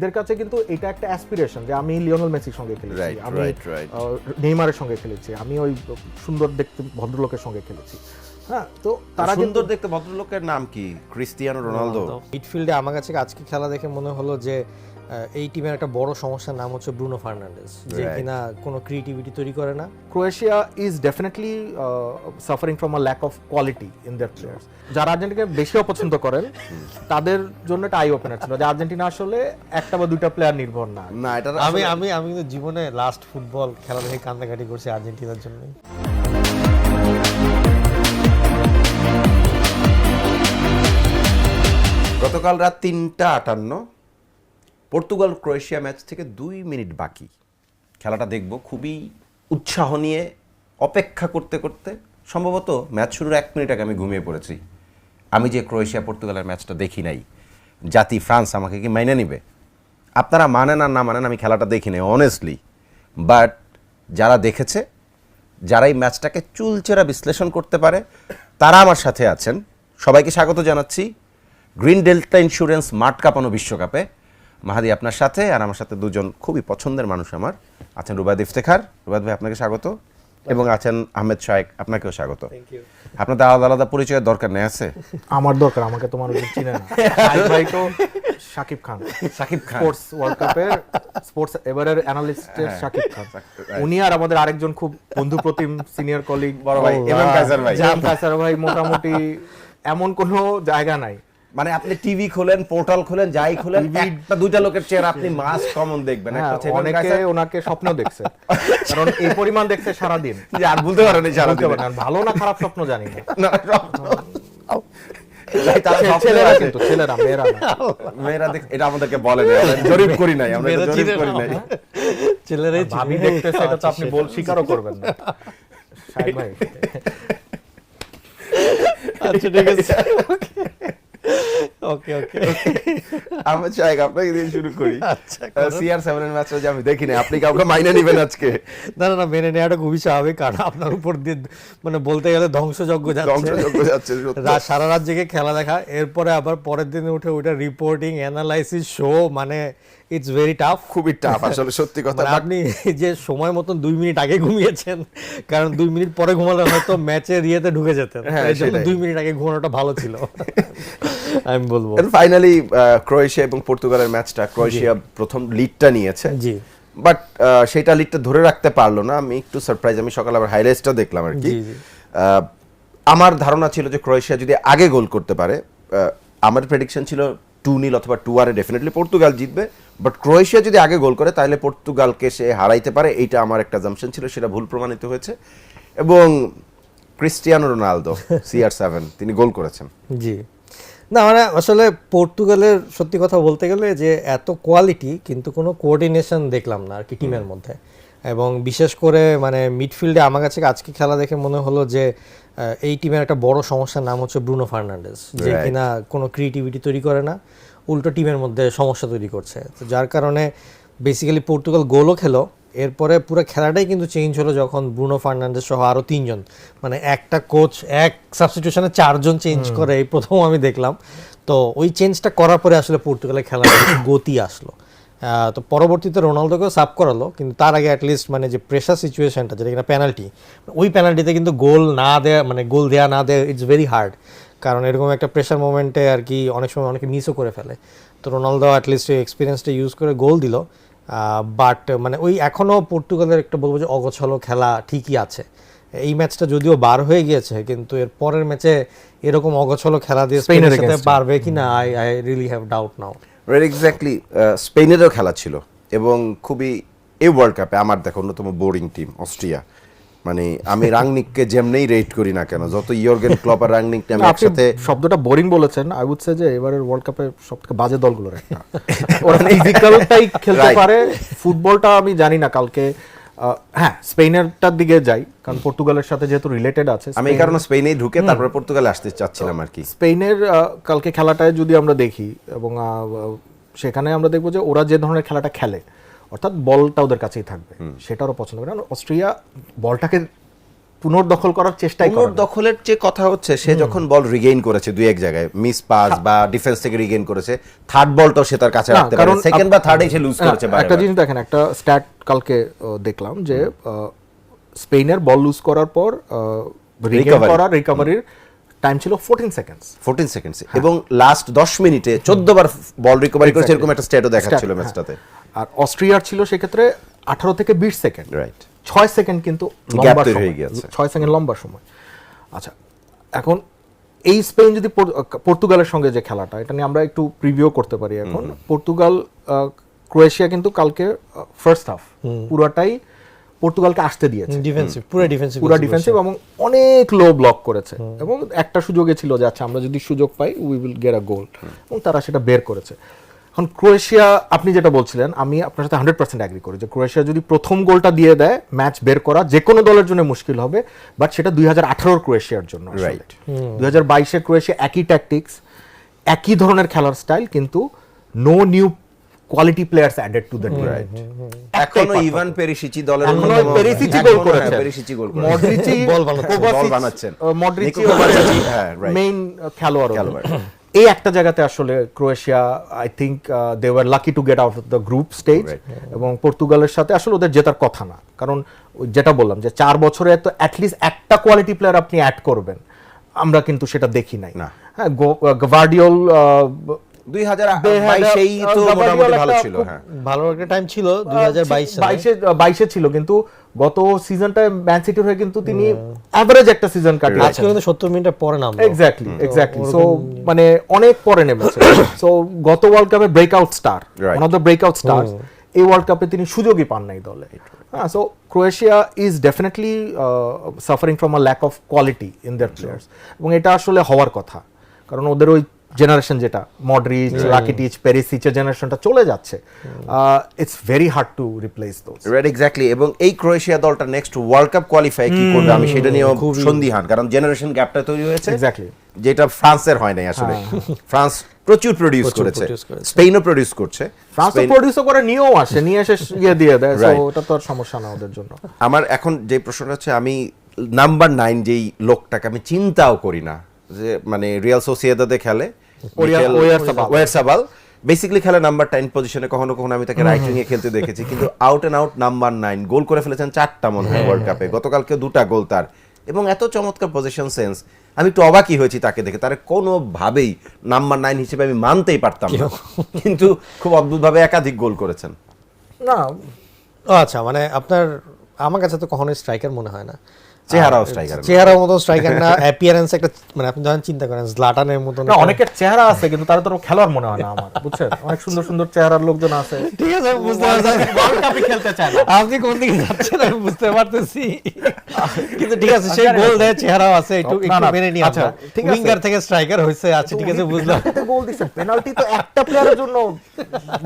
এদের কাছে কিন্তু এটা একটা অ্যাসপিরেশন যে আমি লিওনেল মেসির সঙ্গে খেলেছি, Right, আমি right. নেইমারের সঙ্গে খেলেছি, আমি ওই সুন্দর দেখতে ভদ্রলোকের সঙ্গে খেলেছি। হ্যাঁ, তো তারা কিন্তু সুন্দর দেখতে ভদ্রলোকের নাম কি? Cristiano Ronaldo. মিডফিল্ডে আমার কাছে আজকে খেলা দেখে মনে হলো যে এই টিমের একটা বড় সমস্যার নাম হচ্ছে ব্রুনো ফার্নান্ডেজ, যে Right. কিনা কোনো ক্রিয়েটিভিটি তৈরি করে না। Croatia is definitely suffering from a lack of quality in their players. যারা আর্জেন্টিনাকে বেশি অপছন্দ করেন তাদের জন্য একটা আই ওপেনার ছিল যে আর্জেন্টিনা আসলে একটা বা দুইটা প্লেয়ার নির্ভর না। না, এটা আমি আমি আমি কিন্তু জীবনে লাস্ট ফুটবল খেলা দেখে কান্দাকাটি করছি আর্জেন্টিনার জন্য। গতকাল রাত 3:58 পর্তুগাল ক্রোয়েশিয়া ম্যাচ থেকে 2 মিনিট বাকি খেলাটা দেখব খুবই উৎসাহ নিয়ে অপেক্ষা করতে করতে। সম্ভবত ম্যাচ শুরুর 1 মিনিট আগে আমি ঘুমিয়ে পড়েছি। আমি যে ক্রোয়েশিয়া পর্তুগালের ম্যাচটা দেখি নাই, জাতি ফ্রান্স আমাকে কি মাইনে নিবে? আপনারা মানেন আর না মানেন, আমি খেলাটা দেখি নাই অনেস্টলি। বাট যারা দেখেছে, যারা এই ম্যাচটাকে চুলচেরা বিশ্লেষণ করতে পারে, তারা আমার সাথে আছেন। সবাইকে স্বাগত জানাচ্ছি গ্রিন ডেল্টা ইন্স্যুরেন্স মাঠ কাঁপানো বিশ্বকাপে। মাহাদি আপনার সাথে, আর আমার সাথে দুজন খুবই পছন্দের মানুষ আমার আছেন। রুবাদ ইফতেখার, রুবাদ ভাই আপনাকে স্বাগত, এবং আছেন আহমেদ শায়েক, আপনাকেও স্বাগত। আপনাদের আলাদা আলাদা পরিচয়ের দরকার নেই আছে? আমার দরকার, আমাকে তোমার ওই চিনে না। শাহিদ ভাই তো শাকিব খান, স্পোর্টস ওয়ার্ল্ড কাপের স্পোর্টস এবারের অ্যানালিস্টের শাকিব খান। উনি আর আমাদের আরেকজন খুব বন্ধু প্রতিম সিনিয়র কলিগ বড় ভাই এমএম কায়সার ভাই। জাম কায়সার ভাই। মোটামুটি এমন কোনো জায়গা নাই, মানে আপনি টিভি খোলেন, পোর্টাল খোলেন, যাই খোলেন, একটা দুইটা লোকের চেহারা আপনি মাস কমন দেখবেন। একটা হচ্ছে এমএম অনেকে কায়সার, ওনাকে স্বপ্ন দেখছে, কারণ এই পরিমাণ দেখছে সারাদিন। যে আর বলতে পারেন সারা বলতে পারেন, ভালো না খারাপ স্বপ্ন জানি না। ছেলেরা কিন্তু, ছেলেরা, মেয়েরা না। মেয়েরা দেখ, এটা আমাদেরকে বলে না, আমরা জরিপ করি নাই, আমরা মেয়েরা জরিপ চিনে করি না। নাই। ছেলেরাই ভাবি দেখতেছে, এটা তো আপনি স্বীকারও করবেন না। শাহিদ ভাই, আচ্ছা ঠিক আছে, ওকে ওকে আমরা চাই আপনাকে দিয়ে শুরু করি। আচ্ছা, করুন। CR7 এর ম্যাচটা যে আমি দেখি না, আপনি কাউকে মাইনে নেবেন আজকে? না না না, মেনে নেওয়াটা খুবই স্বাভাবিক, কারণ আপনার উপর দিয়ে মানে বলতে গেলে ধ্বংসযজ্ঞ যাচ্ছে। ধ্বংসযজ্ঞ যাচ্ছে, সত্য। সারা রাত জেগে খেলা দেখা, এরপরে আবার পরের দিনে উঠে ওইটা রিপোর্টিং, অ্যানালাইসিস, শো, মানে ইটস ভেরি টাফ। খুবই টাফ আসলে, সত্যি কথা। মানে আপনি যে সময় মতন 2 মিনিট আগে ঘুমিয়েছেন, কারণ 2 মিনিট পরে ঘুমালে হয়তো ম্যাচের ইয়েতে ঢুকে যেতেন। হ্যাঁ, এই জন্য সেটাই। 2 মিনিট আগে ঘুমানোটা ভালো ছিল, আমি বলবো। ফাইনালি ক্রোয়েশিয়া এবং পর্তুগালের ম্যাচটা, ক্রোয়েশিয়া প্রথম লিডটা নিয়েছে, জি বাট সেটা লিডটা ধরে রাখতে পারলো না। আমি একটু সারপ্রাইজ, আমি সকালে আবার হাইলাইটসটা দেখলাম আর কি। জি, জি। আমার ধারণা ছিল যে ক্রোয়েশিয়া যদি আগে গোল করতে পারে, আমার প্রেডিকশন ছিল 2-0 অথবা 2-1 ডেফিনেটলি পর্তুগাল জিতবে। বাট ক্রোয়েশিয়া যদি আগে গোল করে তাহলে পর্তুগালকে সে হারাইতে পারে, এইটা আমার একটা জাম্পশন ছিল, সেটা ভুল প্রমাণিত হয়েছে। এবং ক্রিস্টিয়ানো রোনালদো CR7 তিনি গোল করেছেন। জি, না মানে আসলে পর্তুগালের সত্যি কথা বলতে গেলে যে এত কোয়ালিটি, কিন্তু কোনো কোঅর্ডিনেশন দেখলাম না আর কি টিমের মধ্যে। এবং বিশেষ করে মানে মিডফিল্ডে আমার কাছে আজকে খেলা দেখে মনে হলো যে এই টিমের একটা বড় সমস্যার নাম হচ্ছে ব্রুনো ফার্নান্ডেজ, যে Right. কিনা কোনো ক্রিয়েটিভিটি তৈরি করে না, উল্টো টিমের মধ্যে সমস্যা তৈরি করছে। তো যার কারণে বেসিক্যালি পর্তুগাল গোলও খেলো, এরপরে পুরো খেলাটাই কিন্তু চেঞ্জ হলো যখন ব্রুনো ফার্নান্ডেজ সহ আরও 3 জন, মানে একটা কোচ এক সাবস্টিটিউশনে 4 জন চেঞ্জ করে, এই প্রথম আমি দেখলাম। তো ওই চেঞ্জটা করার পরে আসলে পর্তুগালের খেলাটা একটু গতি আসলো। তো পরবর্তীতে রোনালদোকেও সাব করালো, কিন্তু তার আগে অ্যাটলিস্ট মানে যে প্রেশার সিচুয়েশনটা, যেটা কিনা পেনাল্টি, ওই পেনাল্টিতে কিন্তু গোল না দেয়া, মানে গোল দেয়া না দেয়া, ইটস ভেরি হার্ড। কারণ এরকম একটা প্রেশার মোমেন্টে আর কি অনেক সময় অনেকে মিসও করে ফেলে। তো রোনালদো অ্যাটলিস্ট এই এক্সপিরিয়েন্সটা ইউজ করে গোল দিল। বাট মানে ওই এখনও পর্তুগালের একটা বলবো যে অগোছালো খেলা ঠিকই আছে। এই ম্যাচটা যদিও বার হয়ে গিয়েছে, কিন্তু এর পরের ম্যাচে এরকম অগোছালো খেলা দিয়ে স্পেনের সাথে পারবে কিনা, I really have doubt now. Exactly, স্পেনেরও খেলা ছিল, এবং খুবই এই ওয়ার্ল্ড কাপে আমার দেখো অন্যতম বোরিং টিম অস্ট্রিয়া। মানে আমি রাংনিককে যেমনেই রেট করি না কেন, যত ইয়র্গেন ক্লপ আর রাংনিককে আমি আপনি একসাথে, শব্দটা বোরিং বলেছেন, আই উড সে যে এবারের ওয়ার্ল্ড কাপে সবথেকে বাজে দলগুলোর একটা। ওরা ফিজিক্যালটাই খেলতে Right. পারে, ফুটবলটা আমি জানি না। কালকে হ্যাঁ, স্পেনেরটার দিকে যাই, কারণ পর্তুগালের সাথে যেহেতু রিলেটেড আছে। আমি এই কারণে স্পেনেই ঢুকে তারপরে পর্তুগালে আসতে চাচ্ছিলাম আর কি। স্পেনের কালকে খেলাটায় যদি আমরা দেখি, এবং সেখানে আমরা দেখবো যে ওরা যে ধরনের খেলাটা খেলে, অর্থাৎ বলটা ওদের কাছেই থাকবে, সেটা ওরা পছন্দ করে। অস্ট্রিয়া বলটাকে পুনর্দখল করার চেষ্টাই করে না। দখলের যে কথা হচ্ছে, সে যখন বল রিগেইন করেছে দুই এক জায়গায় মিস পাস বা ডিফেন্স থেকে রিগেইন করেছে, থার্ড বলটাও সে তার কাছে না, রাখতে পারে, কারণ সেকেন্ড বা থার্ডে সে লুজ করেছে একটা বারবার। জিনিস দেখেন, একটা স্ট্যাট কালকে দেখলাম যে স্পেনের বল লুজ করার পর রিকভারির টাইম ছিল 14 সেকেন্ডস। 14 সেকেন্ডস, এবং লাস্ট 10 মিনিটে 14 বার বল রিকভারি করেছে, এরকম একটা স্ট্যাটও দেখাচ্ছিল ম্যাচটাতে। আর অস্ট্রিয়ার ছিল সেক্ষেত্রে 18 থেকে 20 সেকেন্ড, রাইট, 6 সেকেন্ড কিন্তু গ্যাপ লম্বা তৈরি সময়, হয়ে গেছে। 6 সেকেন্ড লম্বা সময়। আচ্ছা, এখন এই স্পেন যদি পর্তুগালের সঙ্গে যে খেলাটা, এটা নিয়ে আমরা একটু প্রিভিউ করতে পারি এখন। পর্তুগাল ক্রোয়েশিয়া কিন্তু কালকে ফার্স্ট হাফ পুরোটাই পর্তুগালকে আসতে দিয়েছে, পুরো ডিফেন্সিভ এবং অনেক লো ব্লক করেছে, এবং একটা সুযোগে ছিল যে আচ্ছা আমরা যদি সুযোগ পাই উই উইল গেট আ গোল, এবং তারা সেটা বের করেছে। এখন ক্রোয়েশিয়া, আপনি যেটা বলছিলেন, আমি আপনার সাথে 100% অ্যাগ্রি করি যে ক্রোয়েশিয়া যদি প্রথম গোলটা দিয়ে দেয়, ম্যাচ বের করা যে কোনো দলের জন্য মুশকিল হবে, বাট সেটা 2018 ক্রোয়েশিয়ার জন্য। রাইট, 2022 ক্রোয়েশিয়া একই ট্যাকটিক্স, একই ধরনের খেলার স্টাইল, কিন্তু no new quality players added to the team. এখনো ইভান পেরিসিচি দলের এখনো অন্যতম- পেরিসিচি এখনো, গোল করেছেন, হ্যাঁ, পেরিসিচি গোল করেছেন। মডরিচি বল বানাচ্ছেন, বল বানাচ্ছেন। মডরিচি নিকো কোভাচিচ, হ্যাঁ, right. মেইন খেলোয়াড়। এই একটা জায়গাতে আসলে Croatia, I think they were lucky to get out of the group stage, এবং পর্তুগালের সাথে আসলে ওদের জেতার কথা না, কারণ যেটা বললাম যে 4 বছরে তো অ্যাটলিস্ট একটা কোয়ালিটি প্লেয়ার আপনি অ্যাড করবেন, আমরা কিন্তু সেটা দেখি নাই। না। হ্যাঁ, গাভার্ডিওল 2022 তো মোটামুটি ভালো ছিল, হ্যাঁ। ভালো একটা টাইম ছিল 2022 ছিল, কিন্তু গত সিজনটায় ম্যান সিটির হয়ে কিন্তু তিনি এভারেজ একটা সিজন আজকে কাটিয়েছেন। কিন্তু 70 মিনিটের পরে নাম এক্স্যাক্টলি সো মানে অনেক পরে নেমেছে। সো গত ওয়ার্ল্ড কাপে breakout star, Right. One of the breakout star, এই ওয়ার্ল্ড কাপে তিনি সুযোগই পান নাই দলে। হ্যাঁ, so Croatia is definitely suffering from a lack of quality in their players, এবং এটা আসলে হওয়ার কথা, কারণ ওদের ওই জেনারেশন যেটা মডরিচ, রাকিটিচ, পেরিসিচের জেনারেশনটা চলে যাচ্ছে, it's very hard to replace those. Right, exactly. এবং এই ক্রোয়েশিয়া দলটা নেক্সট ওয়ার্ল্ড কাপ কোয়ালিফাই কি করবে, আমি সেটা নিয়েও সন্দিহান, কারণ জেনারেশন গ্যাপটা তৈরি হয়েছে, এক্স্যাক্টলি, যেটা ফ্রান্সের হয় নাই আসলে। ফ্রান্স প্রচুর প্রডিউস করেছে, স্পেনও প্রডিউস করছে, ফ্রান্স তো প্রোডিউসও করে, নিয়েও আসে, নিয়ে এসে ইয়ে দিয়ে দেয়, সো Right. ওটা তো আর সমস্যা না ওদের জন্য। আমার এখন যে প্রশ্নটা হচ্ছে, আমি নাম্বার 9 যেই লোকটাকে আমি চিন্তাও করি না, যে মানে রিয়াল সোসিয়েদাদে খেলে ওয়ারসাবাল, বেসিক্যালি খেলে নাম্বার 10 পজিশনে, কখনো কখনো আমি তাকে রাইট উইং এ খেলতে দেখেছি, কিন্তু আউট এন্ড আউট নাম্বার 9, গোল করে ফেলেছেন 4টা মনে হয় ওয়ার্ল্ড কাপে, গতকালকে 2টা গোল তার, এবং এত চমৎকার পজিশন সেন্স, আমি একটু অবাকই হয়েছি তাকে দেখে। তার কোনোভাবেই নাম্বার 9 হিসেবে আমি মানতেই পারতাম না, কিন্তু খুব অদ্ভুতভাবে একাধিক গোল করেছেন। না, আচ্ছা, মানে আপনার, আমার কাছে তো কখনোই স্ট্রাইকার মনে হয় না, চেহারাও স্ট্রাইকার, চেহারার মতো স্ট্রাইকার না, অ্যাপিয়ারেন্স একটা, মানে আপনি যখন চিন্তা করেন জলাটানের মতো না, অনেকের চেহারা আছে কিন্তু তারা তো খেলোয়াড় মনে হয় না আমার, বুঝছেন? অনেক সুন্দর সুন্দর চেহারার লোকজন আছে, ঠিক আছে, বুঝতে পারছেন, ওয়ার্ল্ড কাপে খেলতে চায় না। আপনি কোন দিকে যাচ্ছেন আমি বুঝতে পারতেছি, কিন্তু ঠিক আছে, সেই গোল দেয়, চেহারাও আছে, একটু না, না, মেনে নিই আচ্ছা, আমরা, ঠিক আছে। উইঙ্গার থেকে স্ট্রাইকার হয়েছে, আচ্ছা ঠিক আছে, বুঝলাম। পেনাল্টিতে গোল দিছেন, পেনাল্টি তো একটা প্লেয়ারের জন্য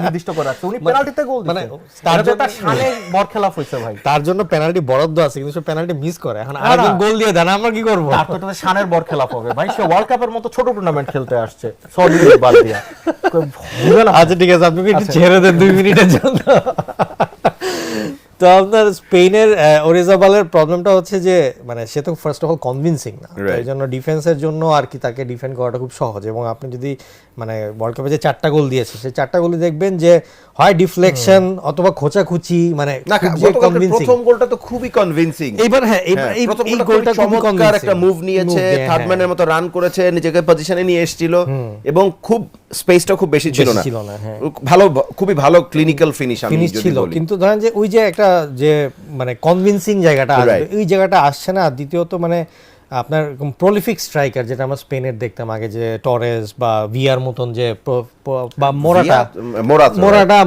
নির্দিষ্ট করা আছে, উনি পেনাল্টিতে গোল মানে দিছেন, তার তার জন্য জন্য- শানে বরখেলাপ হইছে ভাই। তার জন্য পেনাল্টি বরাদ্দ আছে, কিন্তু সে পেনাল্টি মিস করে, এখন আরেকজন গোল দিয়ে দেন, আমরা কি করবো? তার তো তাদের শানের বরখেলাপ হবে ভাই, সে ওয়ার্ল্ড কাপের মতো ছোট টুর্নামেন্ট খেলতে আসছে, সরি বাদ দিয়া। বুঝে না? আচ্ছা ঠিক আছে, আপনি কি একটু ছেড়ে দেন 2 মিনিটের জন্য। তো আপনার স্পেনের ওরিজাবালের প্রবলেমটা হচ্ছে যে, মানে সে তো ফার্স্ট অফ অল কনভিন্সিং না, তো Right. এই জন্য ডিফেন্সের জন্য আর কি তাকে ডিফেন্ড করাটা খুব সহজ, এবং আপনি যদি মানে ওয়ার্ল্ড কাপে যে 4টা গোল দিয়েছে, সেই 4টা গোলই দেখবেন যে হয় ডিফ্লেকশন অথবা খোঁচাখুচি, মানে না, খুব যে গতকালকের convincing। প্রথম গোলটা তো খুবই কনভিন্সিং। এইবার হ্যাঁ, এই গোলটা খুব চমৎকার একটা মুভ নিয়েছে, থার্ডম্যানের মতো রান করেছে, নিজেকে পজিশনে নিয়ে এসেছিল, এবং খুব স্পেসটা খুব বেশি ছিল না, হ্যাঁ, ভালো, খুবই ভালো ক্লিনিক্যাল ফিনিশ আমি ফিনিশ যদি ছিল, বলি। কিন্তু ধরেন যে ওই যে একটা যে মানে কনভিন্সিং জায়গাটা আসবে, Right. ওই জায়গাটা আসছে না। দ্বিতীয়ত মানে আপনার প্রলিফিক স্ট্রাইকার যেটা আমরা স্পেনের দেখতাম আগে, যে টরেস বা ভিয়ার মতন, যে বা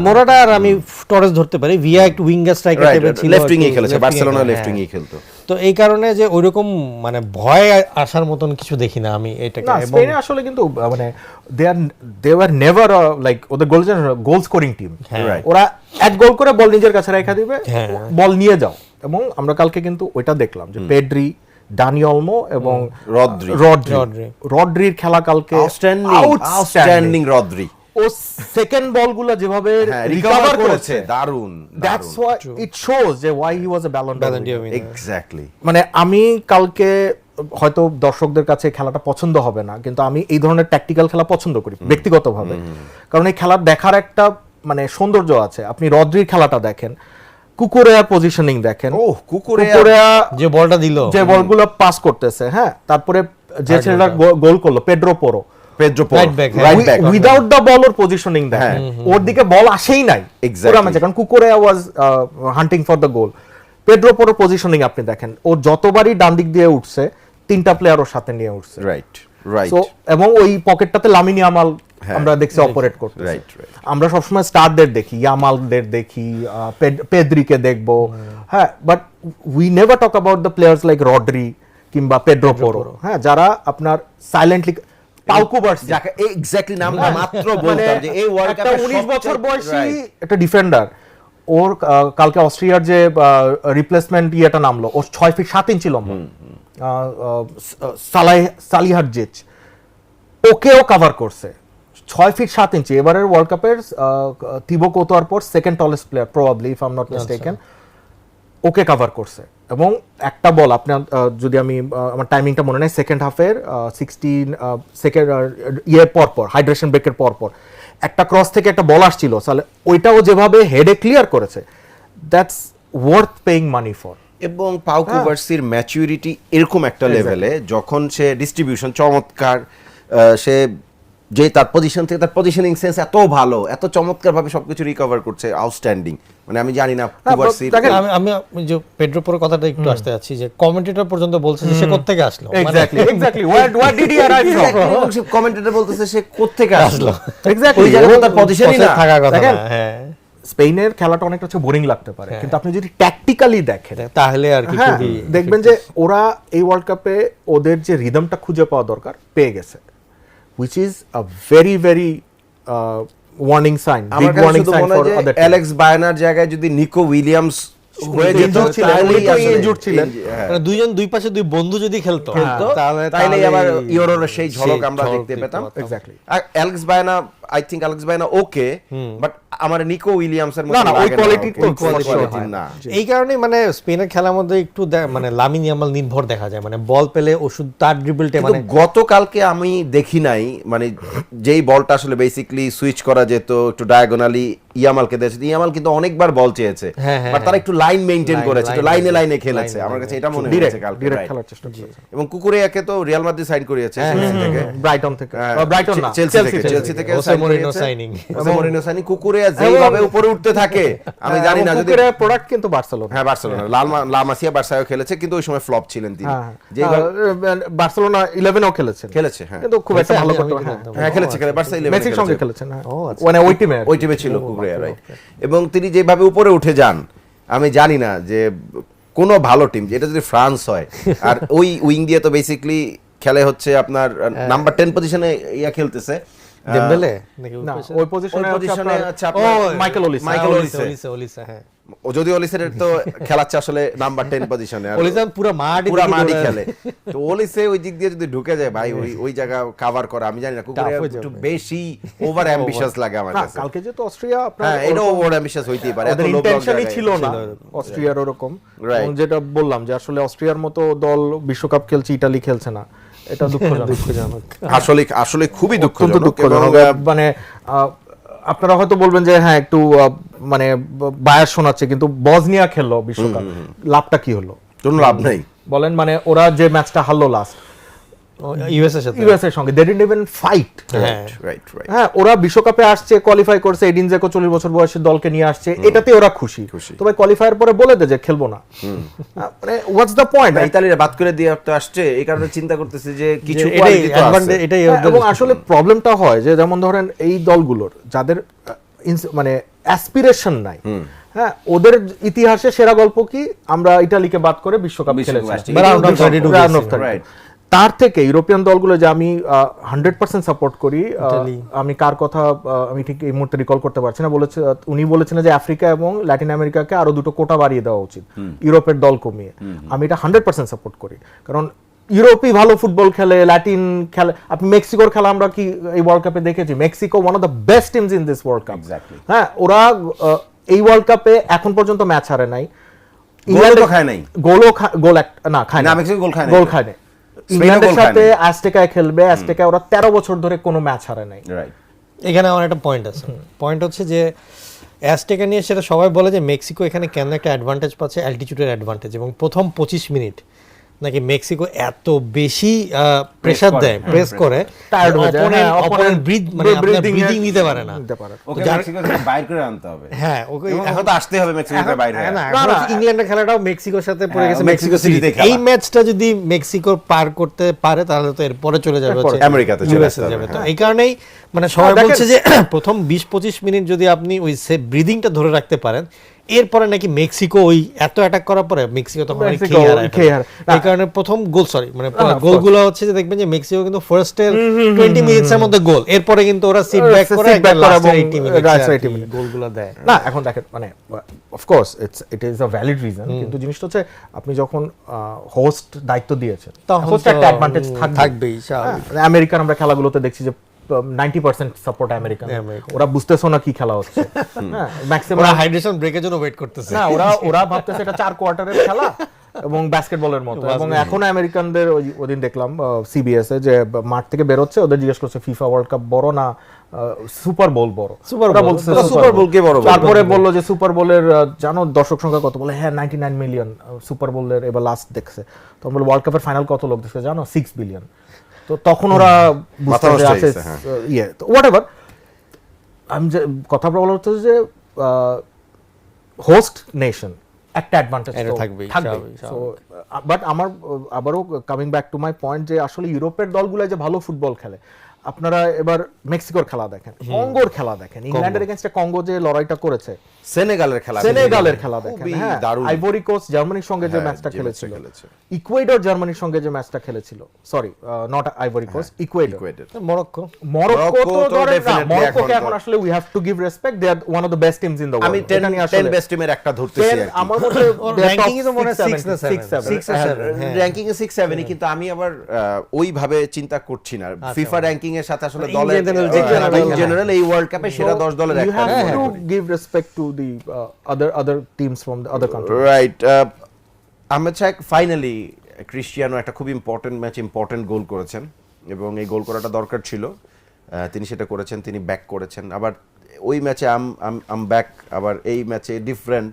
মোরাটা আর আমি টরেস ধরতে পারি, ভিয়া একটু উইঙ্গার স্ট্রাইকার টাইপের ছিল, লেফট উইং এ খেলেছে, left wing এ বার্সেলোনা খেলে, লেফট উইং হ্যাঁ। এ খেলতো। তো এই কারণে যে ওইরকম মানে ভয় আসার মতন কিছু দেখি না আমি এটাকে। না, এবং স্পেনে আসলে কিন্তু মানে দে ওয়ার নেভার লাইক ওদের গোল স্কোরিং টিম, ওরা এক গোল করে বল নিজের কাছে রেখে দিবে, হ্যাঁ। বল নিয়ে যাও, এবং আমরা কালকে কিন্তু ওইটা দেখলাম যে পেড্রি, ডানি অলমো এবং রডরির খেলা কালকে আউটস্ট্যান্ডিং রদ্রি। ও সেকেন্ড বলগুলো যেভাবে রিকভার করেছে দারুণ দ্যাটস হোয়াই ইট শোজ যে why he was a Ballon d'Or winner. Exactly. মানে আমি কালকে হয়তো দর্শকদের কাছে খেলাটা পছন্দ হবে না, কিন্তু আমি এই ধরনের ট্যাকটিক্যাল খেলা পছন্দ করি ব্যক্তিগতভাবে, কারণ এই খেলা দেখার একটা মানে সৌন্দর্য আছে। আপনি রদ্রির খেলাটা দেখেন, কুকুরেয়ার পজিশনিং দেখেন, কুকুরেয়া যে বলটা দিল, যে বলগুলো পাস করতেছে, হ্যাঁ, তারপরে যে ছেলেটা গোল করলো Pedro Porro, without the ball ওর পজিশনিং দেখেন, ওর দিকে বল আসেই নাই পুরো ম্যাচে, কারণ Cucurella was hunting for the goal. Pedro পোরোর পজিশনিং আপনি দেখেন, ও যতবারই ডান দিক দিয়ে উঠছে 3টা প্লেয়ার ওর সাথে নিয়ে উঠছে, রাইট রাইট। সো এবং ওই পকেটটাতে লামিনী আমাল আমরা দেখছি অপারেট করতে। আমরা সবসময় স্টারদের দেখি, ইয়ামালদের দেখি, পেদ্রিকে দেখবো, হ্যাঁ, but we never talk about the players like Rodri কিংবা পেড্রো পোরো, হ্যাঁ, যারা আপনার সাইলেন্টলি পাউ কুবার্সি, যাকে এক্স্যাক্টলি নামটা মাত্র বলতাম যে এই ওয়ার্ল্ড কাপে 19 বছর বয়সী একটা ডিফেন্ডার, ওর কালকে অস্ট্রিয়ার যে রিপ্লেসমেন্ট ইয়েটা নামলো, ওর 6 ফিট 7 ইঞ্চি লম্বা, সালিহারজিচ, ওকেও কভার করছে 6 ফিট 7 ইঞ্চি। এবারের ওয়ার্ল্ড কাপের থিবো কোতোয়ার পর second tallest player probably, if I am not mistaken, okay cover করছে। এবং একটা বল আপনার যদি আমি আমার টাইমিংটা মনে নেই, সেকেন্ড হাফের 16 সেকেন্ড ইয়ের পর পর, হাইড্রেশন ব্রেকের পর পর একটা ক্রস থেকে একটা বল আসছিল, তাহলে ওইটাও যেভাবে হেডে ক্লিয়ার করেছে, that's worth paying money for. এবং পাউ কুবার্সির ম্যাচুরিটি এরকম একটা লেভেলে, যখন সে ডিস্ট্রিবিউশন চমৎকার, সে যে তার পজিশন থেকে তার পজিশনিং সেন্স এত ভালো, এত চমৎকার ভাবে সবকিছু রিকভার করছে, আউটস্ট্যান্ডিং। মানে আমি জানি না কুবার্সির, আমি যে পেড্রো পোরোর কথাটা একটু আসতে যাচ্ছি, যে কমেন্টেটর পর্যন্ত বলছে যে সে কোত্থেকে আসলো, exactly where did he arrive from? Commentator বলতেছে সে কোত্থেকে আসলো, এক্স্যাক্টলি ওই জায়গায় তার পজিশনই না থাকার কথা না। হ্যাঁ, স্পেনের খেলাটা অনেকটা হচ্ছে বোরিং লাগতে পারে, কিন্তু আপনি যদি ট্যাকটিক্যালি দেখেন তাহলে আর কি খুবই দেখবেন যে ওরা এই ওয়ার্ল্ড কাপে ওদের যে রিদমটা খুঁজে পাওয়া দরকার পেয়ে গেছে, which is a very very warning sign, big warning sign for other teams. Alex বায়নার জায়গায় যদি নিকো উইলিয়ামস হয়ে যেত, তাহলেই ইনজুর্ড ছিলেন, মানে দুইজন দুই পাশে দুই বন্ধু যদি খেলতো, তাহলে আবার ইউরোর সেই ঝলক আমরা দেখতে পেতাম। এক্স্যাক্টলি। অ্যালেক্স বায়না, আই থিংক অ্যালেক্স বায়না ওকে, বাট আমার নিকো উইলিয়ামসের মতো না, ওই কোয়ালিটি না। এই কারণে মানে স্পেনের খেলার মধ্যে একটু মানে লামিন ইয়ামাল নির্ভর দেখা যায়, মানে বল পেলে ওষুধ তার ড্রিবলটে, মানে গতকালকে আমি দেখি নাই, মানে যেই বলটা আসলে বেসিক্যালি সুইচ করা যেত একটু ডায়াগোনালি ইয়ামালকে দিয়েছে, ইয়ামাল কিন্তু অনেকবার বল চেয়েছে, বাট তারা একটু লাইন মেইনটেইন করেছে, একটু লাইনে লাইনে খেলেছে। আমার কাছে এটা মনে হয়েছে কালকে খেলার চেষ্টা করেছে। এবং কুকুরেয়াকে তো রিয়াল মাদ্রিদ সাইন করিয়েছে ব্রাইটন থেকে, ব্রাইটন না, চেলসি থেকে Moreno signing, Moreno signing. Cucurella যেভাবে উপরে উঠতে থাকে, আমি জানি না যদি কুকুরেয়ার প্রোডাক্ট কিন্তু বার্সেলোনা, হ্যাঁ বার্সেলোনা, লা মাসিয়া বার্সায়ও খেলেছে, কিন্তু ওই সময় ফ্লপ ছিলেন তিনি, যে বার্সেলোনা 11ও খেলেছে, হ্যাঁ, কিন্তু খুব একটা ভালো করতে, হ্যাঁ খেলেছে বার্সা 11 মেসির সঙ্গে খেলেছেন, মানে ওই টিমে ছিল কুকুরেয়া, রাইট। এবং তিনি যেভাবে উপরে উঠে যান, আমি জানি না যে কোনো ভালো টিম, যেটা যদি ফ্রান্স হয়, আর ওই উইং দিয়ে তো বেসিক্যালি খেলে হচ্ছে আপনার নাম্বার 10 পজিশনে ইয়া খেলতেছে ডেম্বেলে, না ওই পজিশনে আছে আপনার মাইকেল ওলিসে, হ্যাঁ, ও যদি ওলিসের তো খেলাচ্ছে আসলে নাম্বার 10 পজিশনে, আর ওলিসে পুরো মাঠই খেলে, তো ওলিসে ওই দিক দিয়ে যদি ঢুকে যায় ভাই, ওই জায়গা কভার করা, আমি জানি না, কুকুরে একটু বেশি ওভার অ্যাম্বিশিয়াস লাগে আমার কাছে। কালকে যে তো অস্ট্রিয়া আপনার, হ্যাঁ এটাও ওভার অ্যাম্বিশিয়াস হইতেই পারে, এত লো ব্লক ইন্টেনশনই ছিল না অস্ট্রিয়ার ওরকম, যেটা বললাম যে আসলে অস্ট্রিয়ার মতো দল বিশ্বকাপ খেলছে, ইতালি খেলছে না, এটা দুঃখজনক, আসলে খুবই দুঃখজনক। মানে আপনারা হয়তো বলবেন যে হ্যাঁ একটু মানে বায়াস শোনাচ্ছে, কিন্তু বসনিয়া খেললো বিশ্বকাপ, লাভটা কি হলো? কোনো লাভ নাই বলেন, মানে ওরা যে ম্যাচটা হারলো লাস্ট ইউএসএর সঙ্গে, they didn't even fight, right. হ্যাঁ, ওরা বিশ্বকাপে আসছে, কোয়ালিফাই করছে, এডিন জেকো 40 বছর বয়সের দলকে নিয়ে আসছে, এটাতে ওরা খুশি। তো ভাই কোয়ালিফায়ার পরে বলে দে যে খেলবো না, মানে হোয়াটস দ্য পয়েন্ট? ইতালিরা বাদ করে দিয়ে তো আসছে, এই কারণে চিন্তা করতেছে যে কিছু এটাই, এবং আসলে প্রবলেমটা হয় যে যেমন ধরেন এই দলগুলোর যাদের মানে অ্যাসপিরেশন নাই, হ্যাঁ, ওদের ইতিহাসে সেরা গল্প কি, আমরা ইতালিকে বাদ করে বিশ্বকাপ খেলেছি। তার থেকে ইউরোপিয়ান দলগুলো যে আমি 100% সাপোর্ট করি, আমি কার কথা আমি ঠিক এই মুহূর্তে রিকল করতে পারছি না, উনি বলেছিলেন যে আফ্রিকা এবং ল্যাটিন আমেরিকাকে আরো দুটো কোটা বাড়িয়ে দেওয়া উচিত ইউরোপের দল কমিয়ে। আমি এটা 100% সাপোর্ট করি, কারণ ইউরোপই ভালো ফুটবল খেলে, ল্যাটিন খেলে। আপনি মেক্সিকোর খেলা আমরা কি এই ওয়ার্ল্ড কাপে দেখেছি? Mexico one of the best teams in this world cup. Exactly. হ্যাঁ, ওরা এই ওয়ার্ল্ড কাপে এখন পর্যন্ত ম্যাচ হারে নাই, গোলও তো খায় নাই। গোল না খায় না, না, মেক্সিকো গোল খায় নাই। গোল খায় নাই। স্পেনও ইংল্যান্ডের গোল খায় সাথে নাই। অ্যাজটেকায় খেলবে, অ্যাজটেকায় ওরা 13 বছর ধরে কোনো ম্যাচ হারে নাই। রাইট। এখানে আমার একটা পয়েন্ট আছে। পয়েন্ট হচ্ছে যে অ্যাজটেকা নিয়ে সেটা সবাই বলে যে মেক্সিকো এখানে কেন একটা অ্যাডভান্টেজ পাচ্ছে, অ্যালটিটিউডের অ্যাডভান্টেজ, এবং প্রথম 25 মিনিট নাকি মেক্সিকো এত বেশি প্রেসার দেয়, প্রেস করে, Tired হয়ে যায়, হ্যাঁ, অপোনেন্ট ব্রিদিং নিতে পারে না। ওকে মেক্সিকো থেকে বাইর করে আনতে হবে। হ্যাঁ, ওকে এবং এখন তো আসতে হবে মেক্সিকো থেকে বাইরে। না, এখন ইংল্যান্ডের খেলাটাও মেক্সিকোর সাথে পড়ে হ্যাঁ, গেছে, মেক্সিকো মেক্সিকো সিটিতে সিটি। খেলা। এই ম্যাচটা যদি মেক্সিকো পার করতে পারে তাহলে তো এরপরে চলে যাবে হচ্ছে আমেরিকাতে চলে ইউএসএ আসতে যাবে। হবে, তো হ্যাঁ। এই কারণেই মানে সবাই দেখেন- বলছে যে প্রথম 20-25 মিনিট যদি আপনি ওই ব্রিদিংটা ধরে রাখতে পারেন, এরপরে নাকি মেক্সিকো ওই এত অ্যাটাক করার পরে মেক্সিকো তখন অনেক মেক্সিকো খেয়ে হারায়। এই কারণে প্রথম গোল মানে of গোলগুলো হচ্ছে যে দেখবেন যে মেক্সিকো কিন্তু ফার্স্টের 20 মিনিটসের মধ্যে গোল, এরপরে কিন্তু ওরা সিট ব্যাক করে sit back করে লাস্টের এবং 80 মিনিট last 80 minutes। গোলগুলো দেয়। না, এখন দেখেন মানে of course it is a valid reason, কিন্তু জিনিসটা হচ্ছে আপনি যখন হোস্ট দায়িত্ব দিয়েছেন তখন হোস্ট তো একটা অ্যাডভান্টেজ থাকবেই, স্বাভাবিক। আমেরিকান আমরা খেলাগুলোতে দেখছি যে 90% সাপোর্ট আমেরিকান, আমেরিকান। ওরা বুঝতেছো না কি খেলা হচ্ছে। হ্যাঁ, ম্যাক্সিমাম ওরা হাইড্রেশন ব্রেকের জন্য ওয়েট করতেছে। না, ওরা ভাবতেছে এটা 4 কোয়ার্টারের খেলা এবং বাস্কেটবলের মতো। এবং এখন আমেরিকানদের ওদিন দেখলাম সিবিএস এ যে মাঠ থেকে বের হচ্ছে, ওদের জিজ্ঞেস করছে ফিফা ওয়ার্ল্ড কাপ বড় না সুপার বোল বড়? সুপার ওরা বোল। বলছে ওরা সুপার বোলকে বড় বলে। তারপরে বললো যে সুপার বোলের জানো দর্শক সংখ্যা কত? বলে হ্যাঁ 99 মিলিয়ন সুপার বোলের এবার লাস্ট দেখছে। তখন বলে ওয়ার্ল্ড কাপের ফাইনাল কত লোক দেখছে জানো? 6 বিলিয়ন। তো তখন ওরা বুঝতে মাথা নষ্ট হয়ে আছে গেছে, হ্যাঁ। ইয়ে তো হোয়াটএভার। আমি যে কথা বলা হচ্ছে যে হোস্ট নেশন একটা অ্যাডভান্টেজ এটা থাকবেই, স্বাভাবিক। সো বাট আমার আবারও coming back to my point যে আসলে ইউরোপের দলগুলো যে ভালো ফুটবল খেলে, আপনারা এবার মেক্সিকোর খেলা দেখেন, কঙ্গোর খেলা দেখেন, ইংল্যান্ডের এগেইনস্টে কঙ্গো যে লড়াইটা করেছে, সেনেগালের খেলা, সেনেগালের খেলা দেখেন, খুবই হ্যাঁ, দারুণ। আইভরি কোস্ট জার্মানির সঙ্গে যে হ্যাঁ, ম্যাচটা যে খেলেছিল, ম্যাচটা খেলেছে। ইকুয়েডর জার্মানির সঙ্গে যে ম্যাচটা খেলেছিল, sorry not Ivory Coast, Ecuador. Ecuador. Morocco Morocco তো তো ধরেন না, definitely মরক্কোকে এখন এখন আসলে we have to give respect, they are one of the best teams in the world. আমি 10 বেস্ট টিমের একটা ধরতেছি আর কি। আমার মতে ওর ranking ই তো মনে হয় 6 না 7 হ্যাঁ। র্যাঙ্কিং এ 6-7, কিন্তু আমি আবার ওইভাবে চিন্তা করছি না। ফিফা র্যাঙ্কিং এর সাথে আসলে In দলের general, ইন জেনারেল এই ওয়ার্ল্ড কাপে সেরা 10 দলের You একটা। have to give respect to the other teams from the other countries. Right. Ahmed Shah finally Cristiano একটা খুব ইম্পর্টেন্ট ম্যাচ ইম্পর্টেন্ট গোল করেছেন, এবং এই গোল করাটা দরকার ছিল, তিনি সেটা করেছেন, তিনি ব্যাক করেছেন। আবার ওই ম্যাচে আম ব্যাক, আবার এই ম্যাচে ডিফারেন্ট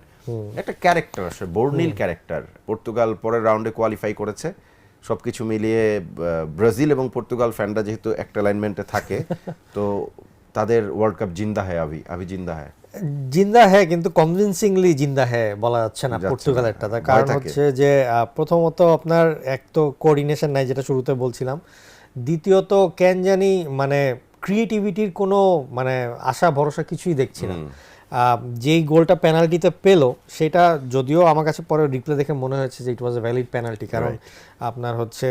একটা ক্যারেক্টার আসে, বর্নিল ক্যারেক্টার। পর্তুগাল পরের রাউন্ডে কোয়ালিফাই করেছে, সবকিছু মিলিয়ে ব্রাজিল এবং পর্তুগাল ফ্যানরা যেহেতু একটা অ্যালাইনমেন্টে থাকে, তো তাদের ওয়ার্ল্ড কাপ জিন্দা হয়, আভি জিন্দা হয়। জিন্দা হ্যাঁ, কিন্তু কনভিনসিংলি জিন্দা হ্যাঁ বলা যাচ্ছে না যাচ্ছে পর্তুগালেরটা। না, তার ভয় কারণ থাকে। হচ্ছে যে প্রথমত আপনার এক তো কোঅর্ডিনেশন নাই, যেটা শুরুতে বলছিলাম। দ্বিতীয়ত কেন জানি মানে ক্রিয়েটিভিটির কোনো মানে আশা ভরসা কিছুই দেখছি না। যেই গোলটা পেনাল্টিতে পেলো, সেটা যদিও আমার কাছে পরে রিপ্লে দেখে মনে হয়েছে যে ইট ওয়াজ এ ভ্যালিড পেনাল্টি, কারণ আপনার হচ্ছে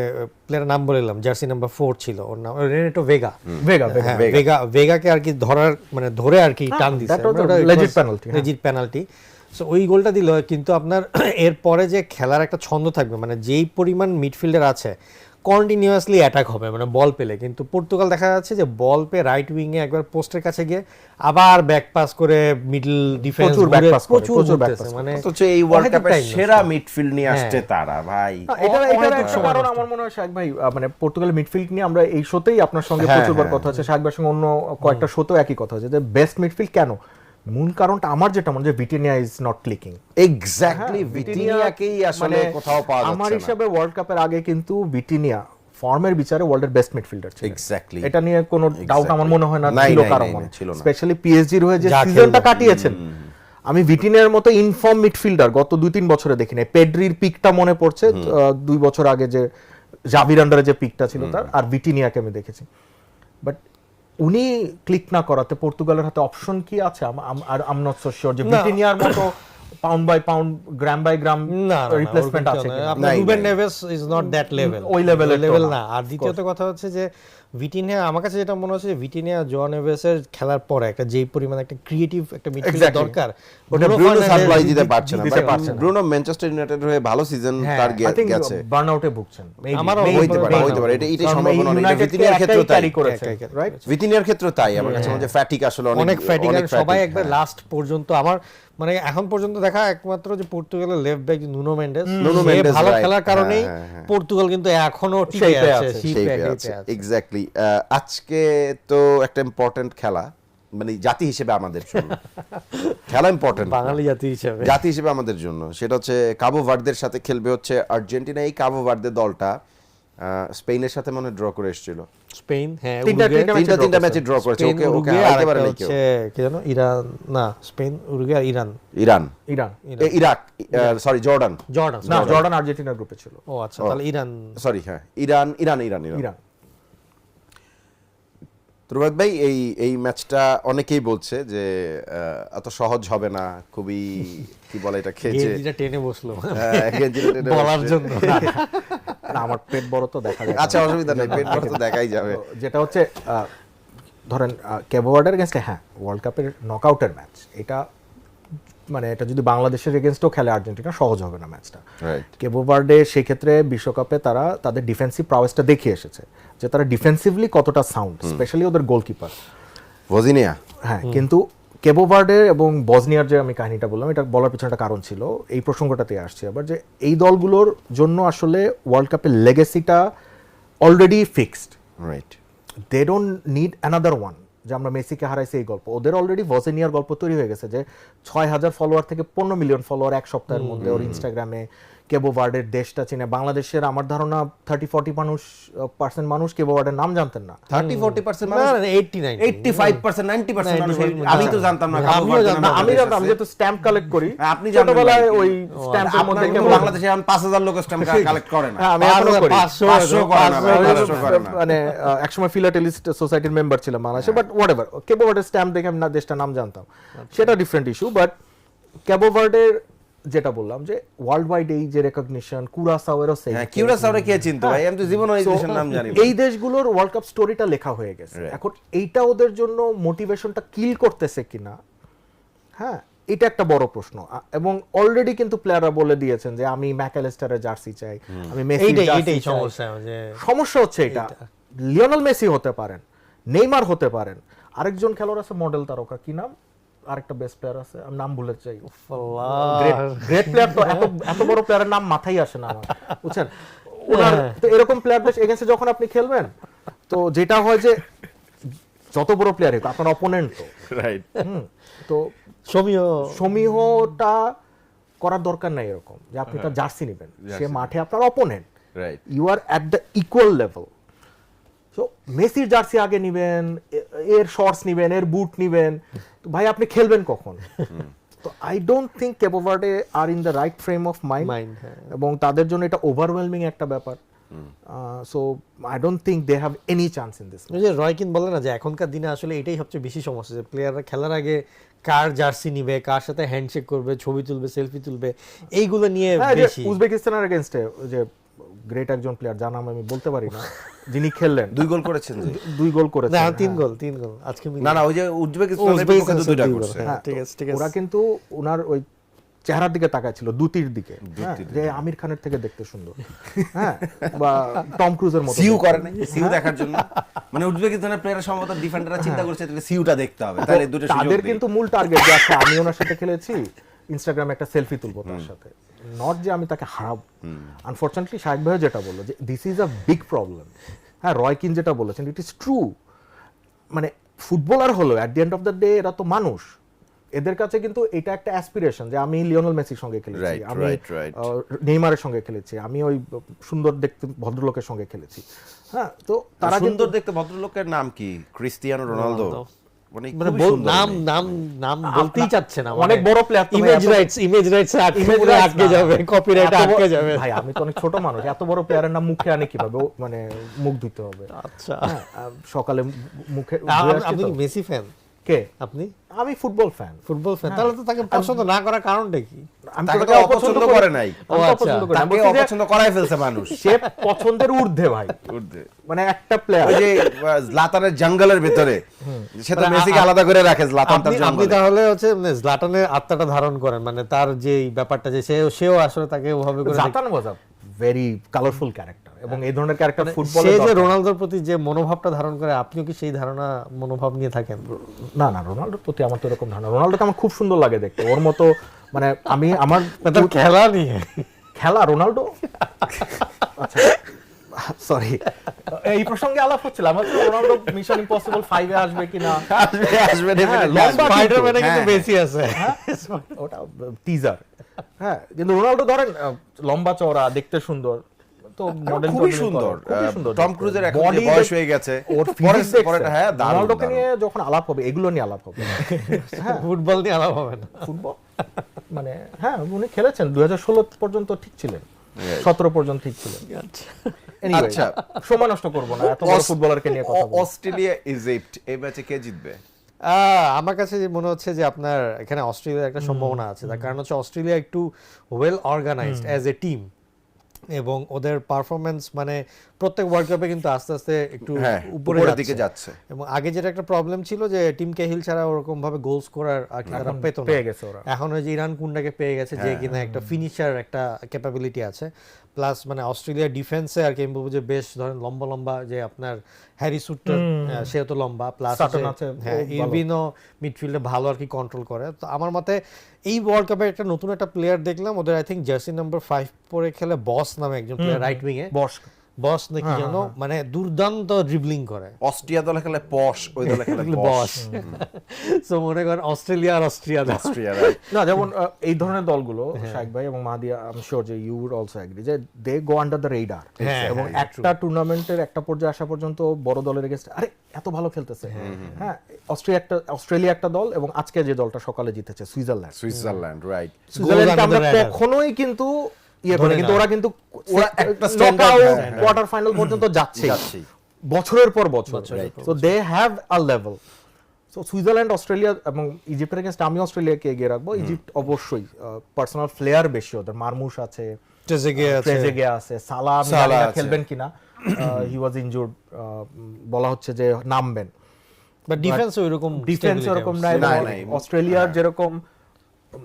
প্লেয়ারের নাম বললাম, জার্সি নাম্বার 4 ছিল ওর নাম, রেনেটো ভেগা। হ্যাঁ, ভেগাকে আর কি ধরার মানে ধরে আর কি টান দিছে, legit penalty, হ্যাঁ। Legit penalty. সো ওই গোলটা দিল, কিন্তু আপনার এরপরে যে খেলার একটা ছন্দ থাকবে, মানে যেই পরিমাণ মিডফিল্ডার আছে কন্টিনিউয়াসলি অ্যাটাক হবে মানে বল পেলে, কিন্তু পর্তুগাল দেখা যাচ্ছে যে বল পেয়ে রাইট উইংয়ে একবার পোস্টের কাছে গিয়ে আবার ব্যাক পাস করে মিডল ডিফেন্স প্রচুর back pass করে, প্রচুর back ঘুরতেছে, pass মানে অথচ এই ওয়ার্ল্ড অহেতুক কাপের time নষ্ট। সেরা মিডফিল্ড নিয়ে আসছে তারা, ভাই। এটার অনেক একটা সময় কারণ নষ্ট। আমার মনে হয় শাক ভাই, মানে পর্তুগালের মিডফিল্ড নিয়ে আমরা এই শোতেই আপনার সঙ্গে হ্যাঁ, প্রচুরবার হ্যাঁ, কথা হচ্ছে, শাক ভাইয়ের সঙ্গে অন্য কয়েকটা শোতেও একই কথা হচ্ছে যে বেস্ট মিডফিল্ড কেন। মূল কারণটা আমার যেটা মনে হয় Vitinha is not clicking. Exactly, ভিটিনিয়াকেই আসলে কোথাও পাওয়া যাচ্ছে না। আমার হিসাবে ওয়ার্ল্ড কাপের আগে কিন্তু ভিটিনিয়া ফর্মের বিচারে ওয়ার্ল্ডের বেস্ট মিডফিল্ডার ছিল। এক্স্যাক্টলি, এটা নিয়ে কোনো ডাউট আমার মনে হয় না নাই, ছিল নাই, কারো নাই, মনে, ছিল না। স্পেশালি পিএসজির হয়ে যে যা সিজনটা খেললো। কাটিয়েছেন, আমি ভিটিনিয়ার মতো ইনফর্ম মিডফিল্ডার গত 2-3 বছরে দেখি নাই। পেড্রির পিকটা মনে পড়ছে 2 বছর আগে যে জাভির আন্ডারে যে পিকটা ছিল তার, আর ভিটিনিয়াকে আমি দেখেছি। বাট উনি ক্লিক না করাতে পর্তুগালের হাতে অপশন কি আছে? আর আম নট সো শিওর যে ভিটিনিয়ার মতো pound by pound gram by gram replacement আছে কিনা। আপনার নাই, রুবেন নাই। Neves is not that level, ওই level এর তো লেভেল না, না। আর দ্বিতীয়ত কথা হচ্ছে যে ভিটিনিয়া আমার কাছে যেটা মনে হচ্ছে ভিটিনিয়া জোয়া নেভেসের খেলার পরে একটা যেই পরিমাণ একটা ক্রিয়েটিভ একটা মিডফিল্ডার দরকার ওটা ব্রুনো ব্রুনো ফার্নান্ডেজ সাপ্লাই দিতে পারছে না দিতে পারছে না। ব্রুনো ম্যানচেস্টার ইউনাইটেড হয়ে ভালো সিজন তার আই থিংক গেছে বার্নআউটে ভুগছেন আমারও হইতে পারে এটাই সম্ভাবনা অনেক ভিতিনিয়ার ক্ষেত্রে ক্যারি তাই করেছে রাইট ভিতিনিয়ার ক্ষেত্রে তাই আমার কাছে মনে হয় ফ্যাটিক আসলে অনেক ফ্যাটিক আর সবাই একবার হ্যাঁ। লাস্ট পর্যন্ত আমার মানে এখন পর্যন্ত দেখা একমাত্র যে পর্তুগালের left back Nuno Mendes Nuno সে মেন্ডেস, ভালো right. খেলার কারণেই হ্যাঁ, হ্যাঁ, হ্যাঁ। পর্তুগাল কিন্তু এখনো টিকে shape-এ আছে আছে, shape-এ shape-এ আছে। আছে এক্স্যাক্টলি আজকে তো একটা ইম্পর্টেন্ট খেলা মানে জাতি হিসেবে আমাদের জন্য খেলা ইম্পর্টেন্ট বাঙালি জাতি হিসেবে জাতি হিসেবে আমাদের জন্য সেটা হচ্ছে কাবো ভার্দের সাথে খেলবে হচ্ছে আর্জেন্টিনা এই কাবো ভার্দের দলটা স্পেনের সাথে মনে ড্র করে এসেছিল স্পেন হ্যাঁ তিনটা ম্যাচে ড্র করেছে ওকে ওকে হারাতে পারে নাই কেউ কি জানো ইরান না স্পেন উরুগুয়ে আর Iran Iran Iran Iraq sorry Jordan Jordan না জর্ডান আর্জেন্টিনার গ্রুপে ছিল ও আচ্ছা তাহলে ইরান সরি হ্যাঁ Iran Iran Iran Iran Iran তুরবাদ ভাই এই ম্যাচটা অনেকেই বলছে যে এত সহজ হবে না খুবই কি বলে এটা খেয়েছে গেঞ্জিটা টেনে বসলো গেঞ্জিটা টেনে বলার বসছে। জন্য না আমার পেট বড় তো দেখা যায় আচ্ছা অসুবিধা নেই পেট ভরে তো দেখাই যাবে তো যেটা হচ্ছে ধরেন কেবো ভার্ডের এগেনস্টে হ্যাঁ ওয়ার্ল্ড কাপের নকআউটের ম্যাচ এটা মানে এটা যদি বাংলাদেশের এগেনস্টও খেলে আর্জেন্টিনা সহজ হবে না ম্যাচটা রাইট কেবো ভার্ডে সেই ক্ষেত্রে বিশ্বকাপে তারা তাদের ডিফেন্সিভ প্রাওয়েসটা দেখিয়ে এসেছে যে তারা ডিফেন্সিভলি কতটা সাউন্ড স্পেশালি ওদের গোলকিপার ভজিনিয়া হ্যাঁ কিন্তু কেবো ভার্ডের এবং বসনিয়ার যে আমি কাহিনীটা বললাম এটা বলার পিছনে একটা কারণ ছিল এই প্রসঙ্গটাতে আসছে আবার যে এই দলগুলোর জন্য আসলে ওয়ার্ল্ড কাপের লেগেসিটা already fixed right they don't need another one যে আমরা মেসিকে হারাইছি এই গল্প ওদের অলরেডি বসনিয়ার গল্প তৈরি হয়ে গেছে যে 6,000 ফলোয়ার থেকে 15 মিলিয়ন ফলোয়ার এক সপ্তাহের মধ্যে ওর ইনস্টাগ্রামে কেবো ভার্ডের দেশটা চিনে বাংলাদেশের আমার ধারণা 30-40% মানুষ কেবো ভার্ডের নাম জানতেন না 30-40% না মানুষ না 89 85% 90% মানুষ 90% আমি তো জানতাম না আমিও জানতাম আমি জানতাম আমি যেহেতু স্ট্যাম্প কালেক্ট করি আপনি জানেন ছোটবেলায় ভাই। ওই স্ট্যাম্পের মধ্যে কেবল বাংলাদেশে এখন 5,000 লোক স্ট্যাম্প কালেক্ট করে না হ্যাঁ, আমি এখনো করি 500 করে না ভাই, 500 করে না। মানে একসময় ফিলাটেলিস্ট সোসাইটির মেম্বার ছিলাম বাংলাদেশে বাট হোয়াটএভার কেবো ভার্ডের স্ট্যাম্প দেখে আমি না দেশটার নাম জানতাম সেটা ডিফারেন্ট ইস্যু বাট কেবো ভার্ডের যেটা বললাম যে ওয়ার্ল্ড ওয়াইড এই যে রেকগনিশন কুরাসাওয়েরও সেই হ্যাঁ কিউরাসাওরে কে চিনতো ভাই আমি তো জীবনে এই দেশের নাম জানি না এই দেশগুলোর ওয়ার্ল্ড কাপ স্টোরিটা লেখা হয়ে গেছে এখন এইটা ওদের জন্য মোটিভেশনটা কিল করতেছে কিনা হ্যাঁ এটা একটা বড় প্রশ্ন এবং অলরেডি কিন্তু প্লেয়াররা বলে দিয়েছেন যে আমি ম্যাকঅ্যালিস্টারের জার্সি চাই আমি মেসির এইটাই জার্সি এইটাই চাই। সমস্যা যে সমস্যা হচ্ছে এটা লিওনেল মেসি হতে পারেন নেইমার হতে পারেন আরেকজন খেলোয়াড় আছে মডেল তারকা কি নাম আরেকটা বেস্ট প্লেয়ার আছে আমি নাম ভুলে যাই গ্রেট প্লেয়ার তো এত বড় প্লেয়ারের নাম মাথায় আসে না আমার বুঝছেন ওনার তো এরকম প্লেয়ারদের এগেইনস্টে যখন আপনি খেলবেন তো যেটা হয় যে যত বড় প্লেয়ার হোক আপনার অপোনেন্ট তো রাইট তো সমীহটা করার দরকার নাই এরকম যে আপনি তার জার্সি নেবেন সে মাঠে আপনার opponent right you are at the equal level so মেসির জার্সি আগে নিবেন এর শর্টস নিবেন এর বুট নিবেন তো ভাই আপনি খেলবেন কখন তো I don't think Cabo Verde are in the right frame of mind এবং তাদের জন্য এটা ওভারওয়েলমিং একটা ব্যাপার so I don't think they have any chance in this ওই যে রয়কিন বলে না যে এখনকার দিনে আসলে এটাই সবচেয়ে বেশি সমস্যা যে প্লেয়াররা খেলার আগে কার জার্সি নিবে কার সাথে হ্যান্ডশেক করবে ছবি তুলবে সেলফি তুলবে এইগুলো নিয়ে বেশি উজবেকিস্তানের এগেইনস্টে যে গ্রেট একজন প্লেয়ার যার নাম আমি বলতে পারি না যিনি খেললেন 2 গোল করেছেন যে 2 গোল করেছেন না 3 গোল আজকে না না ওই যে উজবেকিস্তানের বিপক্ষে দুইটা করছে হ্যাঁ, ঠিক আছে ঠিক আছে ওরা কিন্তু ওনার ওই চেহারার দিকে তাকাচ্ছিল দুতির দিকে হ্যাঁ, যে আমির খানের থেকে দেখতে সুন্দর হ্যাঁ বা টম ক্রুজের মতো সিউ করে নাই সিউ দেখার জন্য মানে উজবেকিস্তানের প্লেয়ার সম্ভবত ডিফেন্ডাররা চিন্তা করছে তাহলে সিউটা দেখতে হবে তাহলে দুটো সুযোগ তাদের দেই। কিন্তু মূল টার্গেট যে আচ্ছা আমি ওনার সাথে খেলেছি ইনস্টাগ্রামে একটা সেলফি তুলবো তার সাথে নট যে আমি তাকে হারাবো আনফরচুনেটলি শাহেক ভাই যেটা বললো যে this is a big problem হ্যাঁ রয়কিন যেটা বলেছেন ইট ইজ ট্রু মানে ফুটবলার হলো at the end of the day এরা তো মানুষ এদের কাছে কিন্তু এটা একটা অ্যাসপিরেশন যে আমি লিওনেল মেসির সঙ্গে খেলেছি Right, আমি right. নেইমারের সঙ্গে খেলেছি আমি ওই সুন্দর দেখতে ভদ্রলোকের সঙ্গে খেলেছি হ্যাঁ তো তারা কিন্তু সুন্দর দেখতে ভদ্রলোকের নাম কি ক্রিস্টিয়ানো রোনালদো মানে মানে খুবই সুন্দর নাম উনি। নাম নাম বলতেই চাচ্ছে না অনেক বড় প্লেয়ার ইমেজ রাইটস আটকে যাবে কপিরাইট আটকে যাবে ভাই আমি তো অনেক ছোট মানুষ এত বড় প্লেয়ারের নাম মুখে আনে কিভাবে ও মানে মুখ ধুতে হবে আচ্ছা হ্যাঁ, সকালে মুখে ধুয়ে আসছি আপনি তো। কি মেসি ফ্যান কে? আপনি আমি ফুটবল ফ্যান। ফুটবল ফ্যান, তাহলে তো তাকে পছন্দ না করার কারণটা কি? আমি তাকে তো তো তাকে অপছন্দ করে নাই, আমি তো আচ্ছা। অপছন্দ করি না। আমি তাকে বলছি যে অপছন্দ করাই ফেলছে মানুষ। সে পছন্দের ঊর্ধ্বে ভাই, ঊর্ধ্বে। মানে একটা প্লেয়ার ওই যে জলাতানের জঙ্গলের ভিতরে সে তো মেসিকে আলাদা করে রাখে, জলাতান তার আপনি জঙ্গলে। তাহলে হচ্ছে মানে জলাটানের আত্মাটা ধারণ করেন, মানে তার যে ব্যাপারটা যে সেও আসলে তাকে ওভাবে করে জাতান ওয়াজ আ ভেরি কালারফুল ক্যারেক্টার, এবং এই ধরনের ক্যারেক্টার ফুটবলে সে যে রোনালদোর প্রতি যে মনোভাবটা ধারণ করে, আপনিও কি সেই ধারণা মনোভাব নিয়ে থাকেন? না না, রোনাল্ডোর প্রতি আমার তো এরকম ধারণা। রোনাল্ডোকে আমার খুব সুন্দর লাগে দেখতে, ওর মতো মানে আমি আমার তার খেলা নিয়ে খেলা রোনাল্ডো আচ্ছা সরি, এই প্রসঙ্গে আলাপ হচ্ছিল আমার, রোনাল্ডো মিশন ইম্পসিবল 5 এ আসবে কিনা, আসবে হ্যাঁ, definitely লম্বা আসবে। স্পাইডারম্যানে কিন্তু হ্যাঁ, বেশি আছে। ওটা টিজার। হ্যাঁ, কিন্তু রোনাল্ডো ধরেন লম্বা চওড়া, দেখতে সুন্দর, তো মডেল খুবই সুন্দর। টম ক্রুজের এখন যে বয়স হয়ে গেছে, ওর পরে ফিজিক্স হ্যাঁ দারুণ, রোনাল্ডোকে দারুণ। নিয়ে যখন আলাপ হবে, এগুলো নিয়ে আলাপ হবে। ফুটবল নিয়ে আলাপ হবে না। ফুটবল মানে হ্যাঁ, উনি খেলেছেন 2016 পর্যন্ত ঠিক ছিলেন, 17 পর্যন্ত ঠিক ছিলেন। Anyway, আচ্ছা। সময় নষ্ট করবো না, এত বড় ফুটবলারকে নিয়ে কথা বলবো। অস্ট্রেলিয়া ইজিপ্ট এই ম্যাচে কে জিতবে? আমার কাছে যে মনে হচ্ছে যে আপনার এখানে অস্ট্রেলিয়ার একটা সম্ভাবনা আছে, তার কারণ হচ্ছে অস্ট্রেলিয়া একটু well organised as a team, এবং ওদের পারফরমেন্স মানে প্রত্যেক ওয়ার্ল্ড কাপে কিন্তু আস্তে আস্তে একটু হ্যাঁ, উপরে উপরের দিকে যাচ্ছে। এবং আগে যেটা একটা প্রবলেম ছিল যে টিম কেহিল ছাড়া ওরকম ভাবে গোল স্কোরার আর কি তারা পেতো না, পেয়ে গেছে ওরা। এখন ওই যে ইরান কুন্ডাকে পেয়ে গেছে, যে কিনা একটা ফিনিশার একটা ক্যাপাবিলিটি আছে, প্লাস মানে অস্ট্রেলিয়ার ডিফেন্সে আর কি আমি বলবো যে বেশ ধরেন লম্বা লম্বা, যে আপনার হ্যারি সুট্টার সেও তো লম্বা, প্লাস সাটন আছে, হ্যাঁ ও ভালো। ইরভিনও মিডফিল্ডে ভালো আর কি কন্ট্রোল করে। তো আমার মতে এই ওয়ার্ল্ড কাপে একটা নতুন একটা প্লেয়ার দেখলাম, ওদের আই থিঙ্ক জার্সি নাম্বার 5 পরে খেলে, বস নামে একজন প্লেয়ার রাইট উইং এ, বস নাকি জানো, মানে দুর্দান্ত ড্রিবলিং করে। অস্ট্রিয়া দলে খেলে পশ, ওই দলে খেলে বস বস। সো মনে করেন অস্ট্রেলিয়া আর অস্ট্রিয়া অস্ট্রিয়া না, যেমন এই ধরনের দলগুলো শাইক ভাই এবং মাদিয়া, আই এম শিওর যে ইউ উড অলসো এগ্রি যে দে গো আন্ডার দ্য রেডার, এবং একটা টুর্নামেন্টের একটা পর্যায়ে আসা পর্যন্ত বড় দলের এগেইনস্ট আরে এত ভালো খেলতেছে। হ্যাঁ, অস্ট্রেলিয়া একটা দল, এবং আজকে যে দলটা সকালে জিতেছে সুইজারল্যান্ড, রাইট। সুইজারল্যান্ডকে আমরা under the radar। কখনোই কিন্তু ইয়ে করে, কিন্তু ওরা কিন্তু ওরা একটা standard, হ্যাঁ, কোয়ার্টার ফাইনাল পর্যন্ত যাচ্ছে যাচ্ছেই। বছরের পর বছর। So they have a level. So Switzerland, Australia এবং ইজিপ্টের এগেইনস্ট আমি অস্ট্রেলিয়াকে এগিয়ে রাখবো। ইজিপ্ট অবশ্যই পার্সোনাল প্লেয়ার বেশি, ওদের মারমুশ আছে, ট্রেজেগে আছে, সালাহ আমি জানি না আছে। খেলবেন কিনা, হি ওয়াজ ইনজুরড, বলা হচ্ছে যে নামবেন, বাট ডিফেন্স ওইরকম ডিফেন্স এরকম নাই। নাই। অস্ট্রেলিয়ার যেরকম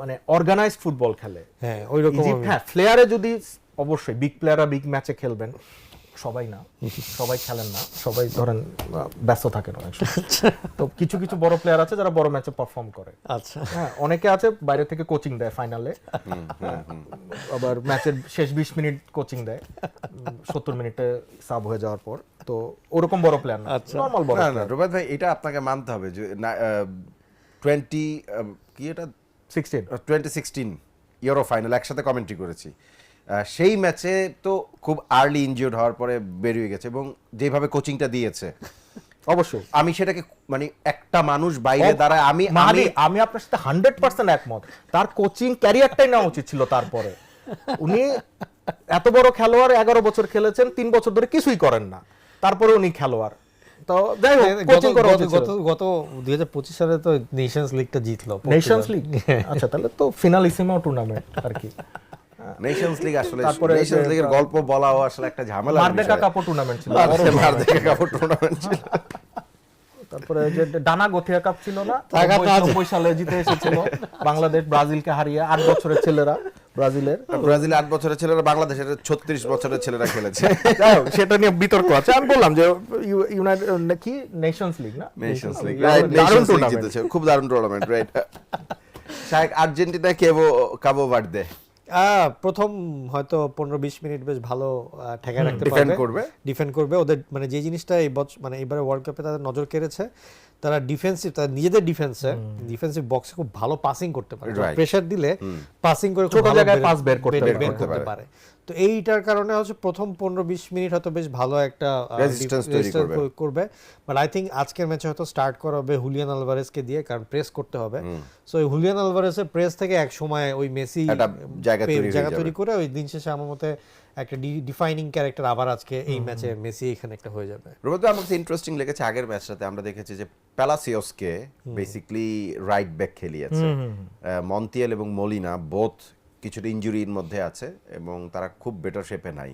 মানে অর্গানাইজড ফুটবল খেলে, হ্যাঁ ওইরকম ইজিপ্ট হ্যাঁ প্লেয়ারে যদি অবশ্যই বিগ প্লেয়াররা বিগ ম্যাচে খেলবেন, সবাই না, সবাই খেলেন না, সবাই ধরেন ব্যস্ত থাকেন অনেক সময়। তো কিছু কিছু বড় প্লেয়ার আছে যারা বড় ম্যাচে পারফর্ম করে। আচ্ছা হ্যাঁ, অনেকে আছে বাইরে থেকে কোচিং দেয় ফাইনালে, আবার ম্যাচের শেষ 20 মিনিট কোচিং দেয় 70 মিনিটে সাব হয়ে যাওয়ার পর। তো ওরকম বড় প্লেয়ার না, নরমাল বড় না না player। রুবাদ ভাই, এটা আপনাকে মানতে হবে যে 20 কি এটা 2016 ইউরো ফাইনাল একসাথে কমেন্ট্রি করেছি, সেই ম্যাচে তো খুব আর্লি ইনজিওর্ড হওয়ার পরে বেরিয়ে গেছে, এবং যেভাবে কোচিংটা দিয়েছে অবশ্যই আমি সেটাকে মানে একটা মানুষ বাইরে দাঁড়ায় আমি আমি আপনার সাথে 100% একমত। তার কোচিং ক্যারিয়ারটাই নেওয়া উচিত ছিল। তারপরে উনি এত বড় খেলোয়াড়, 11 বছর খেলেছেন, 3 বছর ধরে কিছুই করেন না, তারপরে উনি খেলোয়াড়। তো যাই হোক, কোচিং করা উচিত ছিল। গত 2025 সালে তো নেশনস লিগটা জিতলো, নেশনস লিগ, আচ্ছা তাহলে তো ফিনালিসিমো টুর্নামেন্ট আর কি। নেশনস লিগ আসলে তারপরে নেশনস লিগের গল্প বলাও আসলে একটা ঝামেলা। মারদেকা কাপ টুর্নামেন্ট ছিল, মারদেকা কাপ টুর্নামেন্ট ছিল। তারপরে যে ডানা গোথিয়া কাপ ছিল না, টাকা তো আছে। 90 সালে জিতে এসেছিল বাংলাদেশ ব্রাজিলকে হারিয়ে, 8 বছরের ছেলেরা ব্রাজিলের। ব্রাজিলে 8 বছরের ছেলেরা বাংলাদেশের 36 বছরের ছেলেরা খেলেছে। যাই হোক, সেটা নিয়ে বিতর্ক আছে। আমি বললাম যে ইউনাইটেড কি নেশনস লিগ না, নেশনস লিগ, দারুণ নেশনস লিগ tournament। জিতেছে, খুব দারুণ টুর্নামেন্ট, রাইট। শায়ক আর্জেন্টিনা কাবো ভার্দে প্রথম হয়তো 15-20 মিনিট বেশ ভালো ঠেকায় রাখতে ডিফেন্ড পারবে, করবে। ডিফেন্ড করবে। ওদের মানে যে জিনিসটা এই মানে এবারে ওয়ার্ল্ড কাপে তাদের নজর কেড়েছে, তারা ডিফেন্সিভ, তাদের নিজেদের ডিফেন্সিভ বক্সে খুব ভালো পাসিং করতে পারে, Right. প্রেসার দিলে পাসিং করে খুব ছোট ভালো জায়গায় পাস বের করতে বের পারে। করতে পারে। তো এইটার কারণে হচ্ছে প্রথম 15-20 মিনিট হয়তো বেশ ভালো একটা Resistance তৈরি করবে, বাট আই থিঙ্ক আজকের ম্যাচে হয়তো স্টার্ট করা হবে হুলিয়ান আলভারেজকে দিয়ে, কারণ প্রেস করতে হবে। সো ওই হুলিয়ান আলভারেজের প্রেস থেকে এক সময় ওই মেসি একটা জায়গা তৈরি করে ওই দিন শেষে আমার মতে একটা ডিফাইনিং ক্যারেক্টার আবার আজকে এই ম্যাচে মেসি এখানে একটা হয়ে যাবে। রোবট, আমার কাছে ইন্টারেস্টিং লেগেছে আগের ম্যাচটাতে আমরা দেখেছি যে প্যালাসিওসকে বেসিক্যালি রাইট ব্যাক খেলিয়েছে, মন্তিয়াল এবং মলিনা বোথ কিছুটা ইনজুরির মধ্যে আছে এবং তারা খুব বেটার শেপে নাই।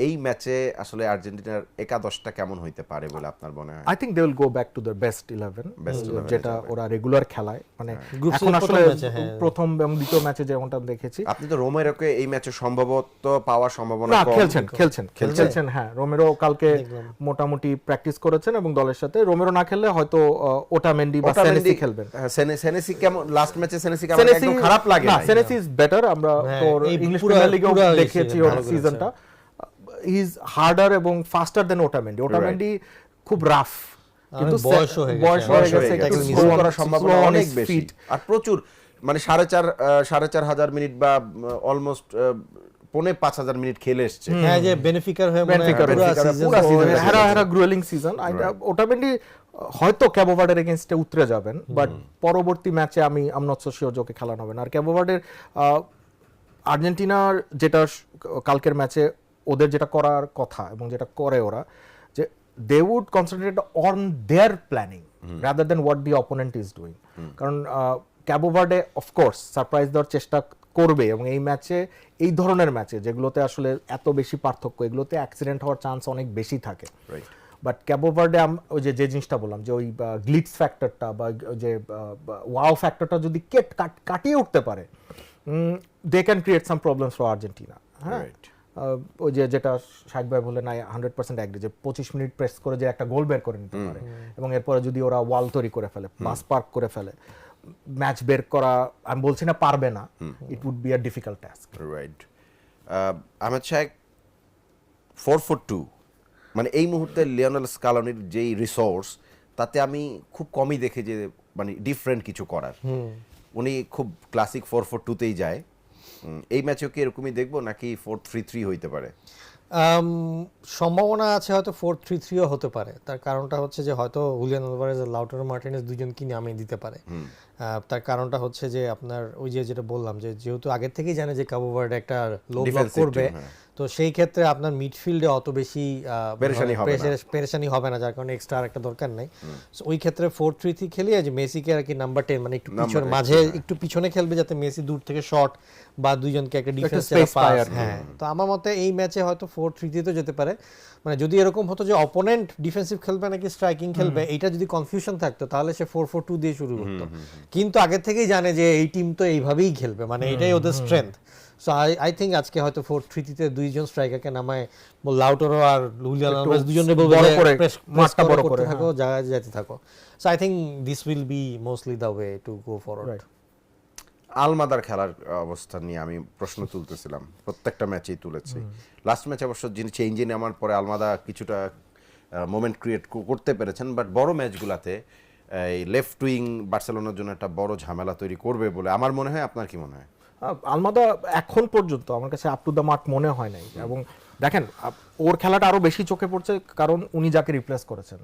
এই ম্যাচে আসলে আর্জেন্টিনার একাদশটা কেমন হইতে পারে বলে আপনার মনে হয়? I think they will go back to the best 11 যেটা ওরা রেগুলার খেলায়, মানে Group এখন stage আসলে প্রথম ম্যাচে, হ্যাঁ। প্রথম এবং দ্বিতীয় ম্যাচে যেমনটা দেখেছি। আপনি তো রোমেরোকে এই ম্যাচে সম্ভবত পাওয়ার সম্ভাবনা না, কম। খেলছেন হ্যাঁ। রোমেরো কালকে মোটামুটি প্র্যাকটিস করেছেন এবং দলের সাথে। রোমেরো না খেললে হয়তো ওটামেন্ডি বা সেনেসি খেলবেন। সেনেসি কেমন লাস্ট ম্যাচে? সেনেসি কেমন? একদম খারাপ লাগে না, না। Senesi is better. আমরা হ্যাঁ, তোর এই ইংলিশ পুরা- প্রিমিয়ার লিগেও পুরা দেখেছি ওর ভালো করেছে। সিজনটা। হি ইজ হার্ডার এবং ফাস্টার দেন ওটামেন্ডি খুব রাফ, কিন্তু বয়স হয়ে গেছে, একটু একটু slow slow করার সম্ভাবনা on অনেক his বেশি, feet। আর প্রচুর মানে 4,500 মিনিট বা অলমোস্ট 4,500 মিনিট খেলে এসছে। হ্যাঁ, যে বেনিফিকার হয়ে পুরা season হেরা গ্রুয়েলিং সিজন। ওটামেন্ডি হয়তো ক্যাবো ভার্ডের এগেইনস্টে উতরে যাবেন, বাট পরবর্তী ম্যাচে আমি নট সো শিওর ওকে খেলানো হবে না। আর ক্যাবো ভার্ডের আর্জেন্টিনার যেটা কালকের ম্যাচে ওদের যেটা করার কথা এবং যেটা করে ওরা, যে they would concentrate on their planning rather than what the opponent is doing. কারণ ক্যাবো ভার্ডে অফকোর্স সারপ্রাইজ দেওয়ার চেষ্টা করবে এবং এই ম্যাচে, এই ধরনের ম্যাচে যেগুলোতে আসলে এত বেশি পার্থক্য, এগুলোতে অ্যাক্সিডেন্ট হওয়ার চান্স অনেক বেশি থাকে। বাট ক্যাবো ভার্ডে ওই যে জিনিসটা বললাম যে ওই গ্লিটস ফ্যাক্টরটা বা যে ওয়াও ফ্যাক্টরটা যদি কাটিয়ে উঠতে পারে, they can create some problems for Argentina. হ্যাঁ, ওই যে যেটা শাক ভাই বলে নাই 100% অ্যাগ্রি, যে 25 মিনিট প্রেস করে যে একটা গোল বের করে নিতে পারে এবং এরপরে যদি ওরা ওয়াল তৈরি করে ফেলে, পাস পার্ক করে ফেলে, ম্যাচ বের করা, আমি বলছি না পারবে না, it would be a difficult task. Right. Ahmed শাহেক 4-4-2, মানে এই মুহূর্তে লিওনেল স্কালোনির যেই রিসোর্স, তাতে আমি খুব কমই দেখি যে মানে ডিফারেন্ট কিছু করার। উনি খুব ক্লাসিক 4-4-2তেই যায়। এই ম্যাচেও কি এরকমই দেখবো নাকি 4-3-3 হইতে পারে? সম্ভাবনা আছে হয়তো 4-3-3ও হতে পারে। তার কারণটা হচ্ছে যে হয়তো হুলিয়ান আলভারেজ আর লাউটারো মার্টিনেজ দুজনকে নামিয়ে দিতে পারে। তার কারণটা হচ্ছে যে আপনার ওই যে যেটা বললাম, যে যেহেতু আগের থেকেই জানে যে কাবো ভার্ডে একটা লো ব্লক করবে, তো সেই ক্ষেত্রে আপনার মিডফিল্ডে অত বেশি পেরেশানি হবে না, যার কারণে এক্সট্রা আর একটা দরকার নাই। ওই ক্ষেত্রে 4-3-3 খেলিয়ে যে মেসিকে আর কি নাম্বার 10 মানে একটু পিছনে মাঝে একটু পিছনে খেলবে, যাতে মেসি দূর থেকে শট বা দুইজনকে একটা ডিফেন্স পাস। হ্যাঁ, তো আমার মতে এই ম্যাচে হয়তো 4-3-3 যেতে পারে। মানে যদি এরকম হতো যে অপোনেন্ট ডিফেন্সিভ খেলবে নাকি স্ট্রাইকিং খেলবে, এটা যদি কনফিউশন থাকতো তাহলে সে 4-4-2 দিয়ে শুরু করতো। কিন্তু আগে থেকেই জানে যে এই টিম তো এইভাবেই খেলবে, মানে এটাই ওদের স্ট্রেংথ। সো আই থিঙ্ক আজকে হয়তো 4-3-3 দুইজন স্ট্রাইকারকে নামায় লাউটারো আর হুলিয়ান আলভারেজ দুজনে বলবে মাঠটা বড় করে থাকো, জায়গায় যেতে থাকো। So I think this will be mostly the way to go forward. আলমাদার খেলার অবস্থা নিয়ে আমি প্রশ্ন তুলতেছিলাম, প্রত্যেকটা ম্যাচেই তুলেছি। লাস্ট ম্যাচ অবশ্য যিনি চেঞ্জে নেওয়ার পরে আলমাদা কিছুটা মোমেন্ট ক্রিয়েট করতে পেরেছেন, বাট বড় ম্যাচগুলোতে এই লেফট উইং বার্সেলোনার জন্য একটা বড় ঝামেলা তৈরি করবে বলে আমার মনে হয়। আপনার কি মনে হয়? আলমাদা এখন পর্যন্ত আমার কাছে আপ টু দ্য মার্ক মনে হয় নাই, এবং দেখেন ওর খেলাটা আরো বেশি চোখে পড়ছে কারণ উনি যাকে রিপ্লেস করেছেন,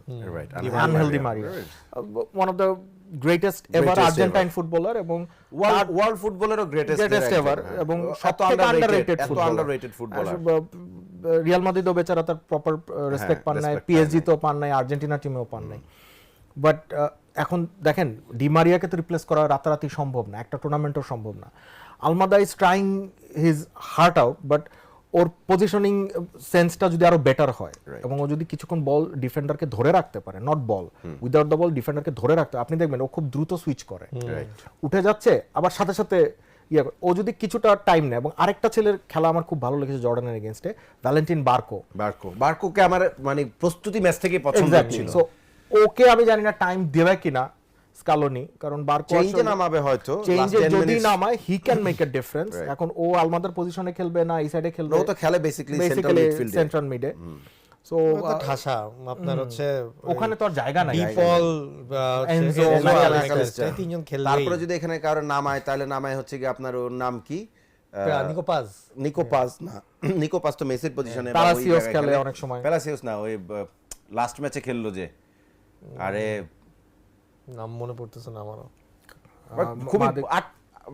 Angel Di Maria, one of the greatest ever Argentine footballer এবং ওয়ার্ল্ড ফুটবলেরও গ্রেটেস্ট এভার, এবং সবথেকে আন্ডাররেটেড ফুটবলার। রিয়াল মাদ্রিদও বেচারা তার প্রপার রেসপেক্ট পান নাই, পিএসজি তো পান নাই, আর্জেন্টিনা টিমেও পান নাই। বাট এখন দেখেন ডি মারিয়াকে তো রিপ্লেস করা রাতারাতি সম্ভব না, একটা টুর্নামেন্টও সম্ভব না। Almada is trying his heart out, but ওর পজিশনিং সেন্সটা যদি আরো বেটার হয় এবং ও যদি কিছুক্ষণ বল ডিফেন্ডারকে ধরে রাখতে পারে, not ball without the ball ডিফেন্ডারকে ধরে রাখতে, আপনি দেখবেন ও খুব দ্রুত সুইচ করে, উঠে যাচ্ছে আবার সাথে সাথে ও যদি কিছুটা টাইম নেয়। এবং আরেকটা ছেলের খেলা আমার খুব ভালো লেগেছে জর্ডানের এগেইনস্টে, ভ্যালেন্টিন বার্কোকে আমার মানে প্রস্তুতি ম্যাচ থেকে পছন্দ ছিল। সো ওকে আমি জানি না টাইম দেবে কিনা স্কালোনি, কারণ বার্কো চেঞ্জে নামাবে হয়তো, চেঞ্জে যদি নামায় he can make a difference. এখন ও আলমাদার পজিশনে খেলবে না এই সাইডে খেলবে, ও তো খেলে বেসিক্যালি সেন্ট্রাল মিডে। সো ঠাসা আপনার হচ্ছে ওখানে তো আর জায়গা নাই, ডিপল এনজো তিনজন খেলবে। তারপরে যদি এখানে কারো নামায় তাহলে নামায় হচ্ছে কি আপনার ওর নাম কি নিকো পাজ নিকো পাজ তো মেসির পজিশনে, পালাসিওস খেলে অনেক সময়। প্যালাসিওস না, ওই লাস্ট ম্যাচে খেললো যে, আরে নাম মনে পড়তেছে না আমারও। খুবই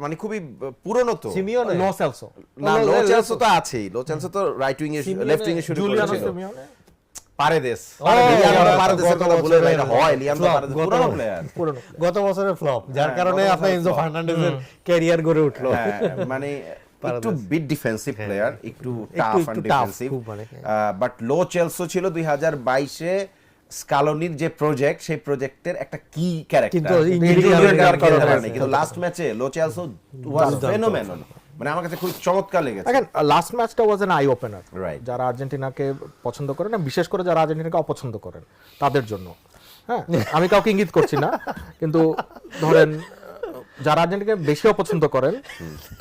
মানে খুবই পুরনো তো, সিমিওনে, লো সেলসো, না লো চেলসো তো আছেই, লো চেলসো তো রাইট উইং এ লেফট উইং এ শুরু জুলিয়ানো করেছিল, সিমিওনে, পারেদেস, লিয়ান্ড্রো পারেদেসের কথা বলে এটা হয়, লিয়ান্ড্রো flop, পারেদেস পুরনো প্লেয়ার, পুরনো। গত বছরের ফ্লপ, যার কারণে গত আপনার বছরের এনজো flop। ফার্নান্ডেজের ক্যারিয়ার গড়ে উঠলো। মানে একটু বিট ডিফেন্সিভ প্লেয়ার, একটু টাফ একটু এন্ড tough, ডিফেন্সিভ, খুব মানে, বাট লো চেলসো ছিল 2022-এ স্কালোনির যে প্রজেক্ট, সেই প্রজেক্টের একটা কি ক্যারেক্টার, কিন্তু injury কিন্তু লাস্ট ম্যাচে লো চেলসো ওয়াজ ফেনোমেনল, মানে আমার কাছে খুব চমৎকার লেগেছে। দেখেন লাস্ট ম্যাচটা was an I opener, Right. যারা আর্জেন্টিনাকে পছন্দ করেন না, বিশেষ করে যারা আর্জেন্টিনাকে অপছন্দ করেন তাদের জন্য। হ্যাঁ, আমি কাউকে ইঙ্গিত করছি না, কিন্তু ধরেন যারা আর্জেন্টিনাকে বেশি অপছন্দ করেন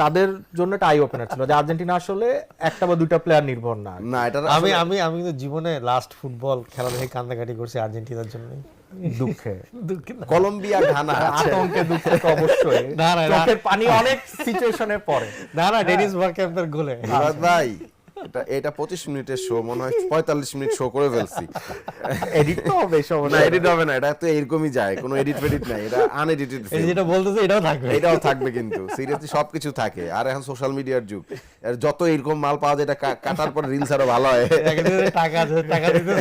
তাদের জন্য একটা আই ওপেনার ছিল যে আর্জেন্টিনা আসলে একটা বা দুইটা প্লেয়ার নির্ভর না। না, এটা আমি কিন্তু জীবনে লাস্ট ফুটবল খেলা দেখে কান্দাকাটি করছি আর্জেন্টিনার জন্য, দুঃখে কলম্বিয়া ঘানা আতঙ্কে দুঃখে তো অবশ্যই না, না, চোখের পানি অনেক সিচুয়েশনে পড়ে। না ডেনিস বারক্যাম্পের গোলে। মুরাদ ভাই, এটা 25 মিনিটের শো, মনে হয় 45 মিনিট শো করে ফেলছি। এডিট তো হবে সব, না এডিট হবে না, এটা তো এরকমই যায়, কোনো এডিট ফেডিট নাই, এটা আনএডিটেড, এই যেটা বলতেছে এটাও থাকবে, এটাও থাকবে, কিন্তু সিরিয়াসলি সবকিছু থাকে। আর এখন সোশ্যাল মিডিয়ার যুগ, আর যত এরকম মাল পাওয়া যায়, এটা কাটার পর রিলস আরো ভালো হয়। টাকা দিতে।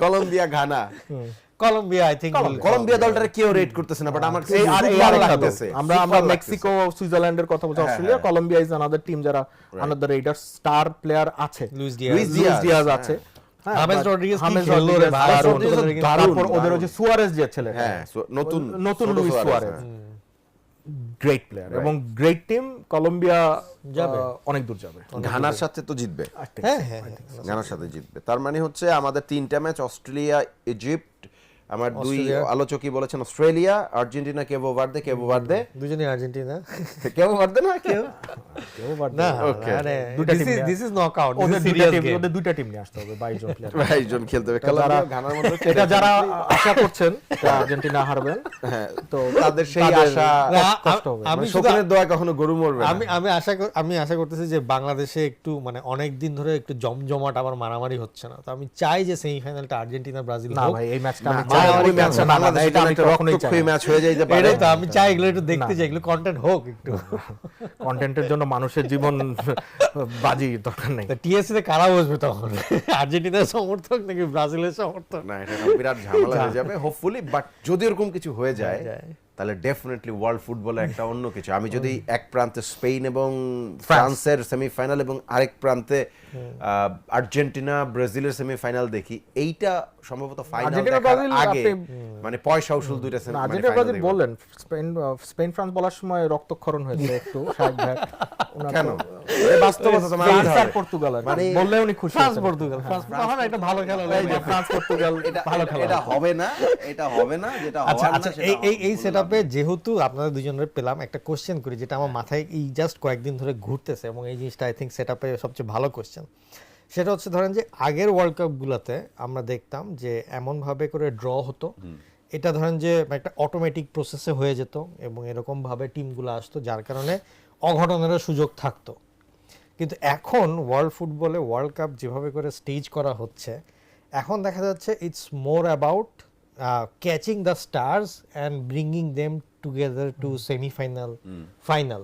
Colombia Ghana, Colombia I think Colombia দলটারে কেউ রেট করতেছে না, বাট আমার কাছে এই ভালো আরেকটা লাগতেছে। আমরা মেক্সিকো সুইজারল্যান্ডের কথা বলছি, Australia, Colombia is another team যারা আনাদার রেডার স্টার প্লেয়ার আছে, লুইস লুইস ডিয়াজ, ডিয়াজ আছে, হ্যাঁ, হামেস but রড্রিগেজ কি হামেস খেললো রে রড্রিগেজ ভাই, দারুণ। দারুণ, তারপর ওদের ওই যে সুয়ারেজ যে ছেলে, হ্যাঁ, নতুন নতুন ছোট লুইস সুয়ারেজ, গ্রেট প্লেয়ার এবং গ্রেট টিম। কলম্বিয়া যাবে। অনেক দূর যাবে, ঘানার সাথে তো জিতবে, হ্যাঁ ঘানার সাথে জিতবে। তার মানে হচ্ছে আমাদের 3টা ম্যাচ, অস্ট্রেলিয়া, ইজিপ্ট, আমার দুই আলোচকই বলেছেন অস্ট্রেলিয়া, আর্জেন্টিনা, কেবো ভার্দে, দুজনেই আর্জেন্টিনা, কেবো ভার্দে না কেউ, না Okay. আরে দুটা team দিস ইজ নকআউট, ওদের দিস সিরিয়াস দুইটা গেম। ওদের দুইটা টিম নিয়ে আসতে হবে, 22 জন প্লেয়ার। 22 জন খেলতে হবে। ঘানার মধ্যে এটা যারা আশা করছেন যে আর্জেন্টিনা হারবেন, হ্যাঁ, তো তাদের সেই আশা, কষ্ট হবে। আমি শুধু শকুনের দোয়া কখনো গরু মরবে না। আমি আশা করতেছি যে বাংলাদেশে একটু মানে অনেক দিন ধরে একটু জমজমাট আবার মারামারি হচ্ছে না, তো আমি চাই যে সেমিফাইনালটা আর্জেন্টিনা ব্রাজিল না হোক। ভাই, এই ম্যাচটা না, আমি চাই, ওই ওই ম্যাচটা ম্যাচটা না, বাংলাদেশের এটা জন্য আমি একটা কখনোই চাই রক্তক্ষয়ী না। ম্যাচ হয়ে যেতে পারে। এটাই তো আমি চাই এগুলো একটু দেখতে চাই, এগুলো কন্টেন্ট হোক একটু। কন্টেন্টের জন্য মানুষের জীবন বাজি দরকার নেই। টিএসসি তে কারা বসবে তখন, আর্জেন্টিনার সমর্থক নাকি ব্রাজিলের সমর্থক? না, এটা একটা বিরাট ঝামেলা হয়ে যাবে হোপফুলি, বাট যদি এরকম কিছু হয়ে যায় তাহলে ডেফিনেটলি ওয়ার্ল্ড ফুটবলে একটা অন্য কিছু। আমি যদি এক প্রান্তে স্পেন এবং ফ্রান্সের সেমিফাইনাল এবং আরেক প্রান্তে আর্জেন্টিনা ব্রাজিলের সেমিফাইনাল দেখি, এইটা সম্ভবত ফাইনাল আর্জেন্টিনা দেখার ব্রাজিল আগে আপনি- মানে পয়সা উসুল দুইটা আর্জেন্টিনা ব্রাজিল বললেন, স্পেন ফ্রান্স বলার সময় রক্তক্ষরণ হয়েছে একটু, শাহেদ ভাই। কেন? এই বাস্তবতা তো মানতে ফ্রান্স আর হবে। পর্তুগাল আর কি। মানে বললে উনি খুশি ফ্রান্স হতেন। পর্তুগাল, ফ্রান্স পর্তুগাল একটা ভালো খেলা হলো। এই যে ফ্রান্স পর্তুগাল ভালো খেলা এটা হবে না, এটা হবে না, যেটা আচ্ছা হওয়ার না আচ্ছা, সেটা এই হবে। সেটআপে যেহেতু আপনাদের দুজনের পেলাম, একটা কোশ্চেন করি যেটা আমার মাথায় এই জাস্ট কয়েকদিন ধরে ঘুরতেছে, এবং এই জিনিসটা আই থিঙ্ক সেটআপে সবচেয়ে ভালো কোশ্চেন। সেটা হচ্ছে ধরেন যে আগের ওয়ার্ল্ড কাপগুলোতে আমরা দেখতাম যে এমনভাবে করে ড্র হতো, এটা ধরেন যে একটা অটোমেটিক প্রসেসে হয়ে যেত এবং এরকমভাবে টিমগুলো আসতো, যার কারণে অঘটনেরও সুযোগ থাকতো। কিন্তু এখন ওয়ার্ল্ড ফুটবলে ওয়ার্ল্ড কাপ যেভাবে করে স্টেজ করা হচ্ছে, এখন দেখা যাচ্ছে it's more about catching the stars and bringing them together to semifinal, final.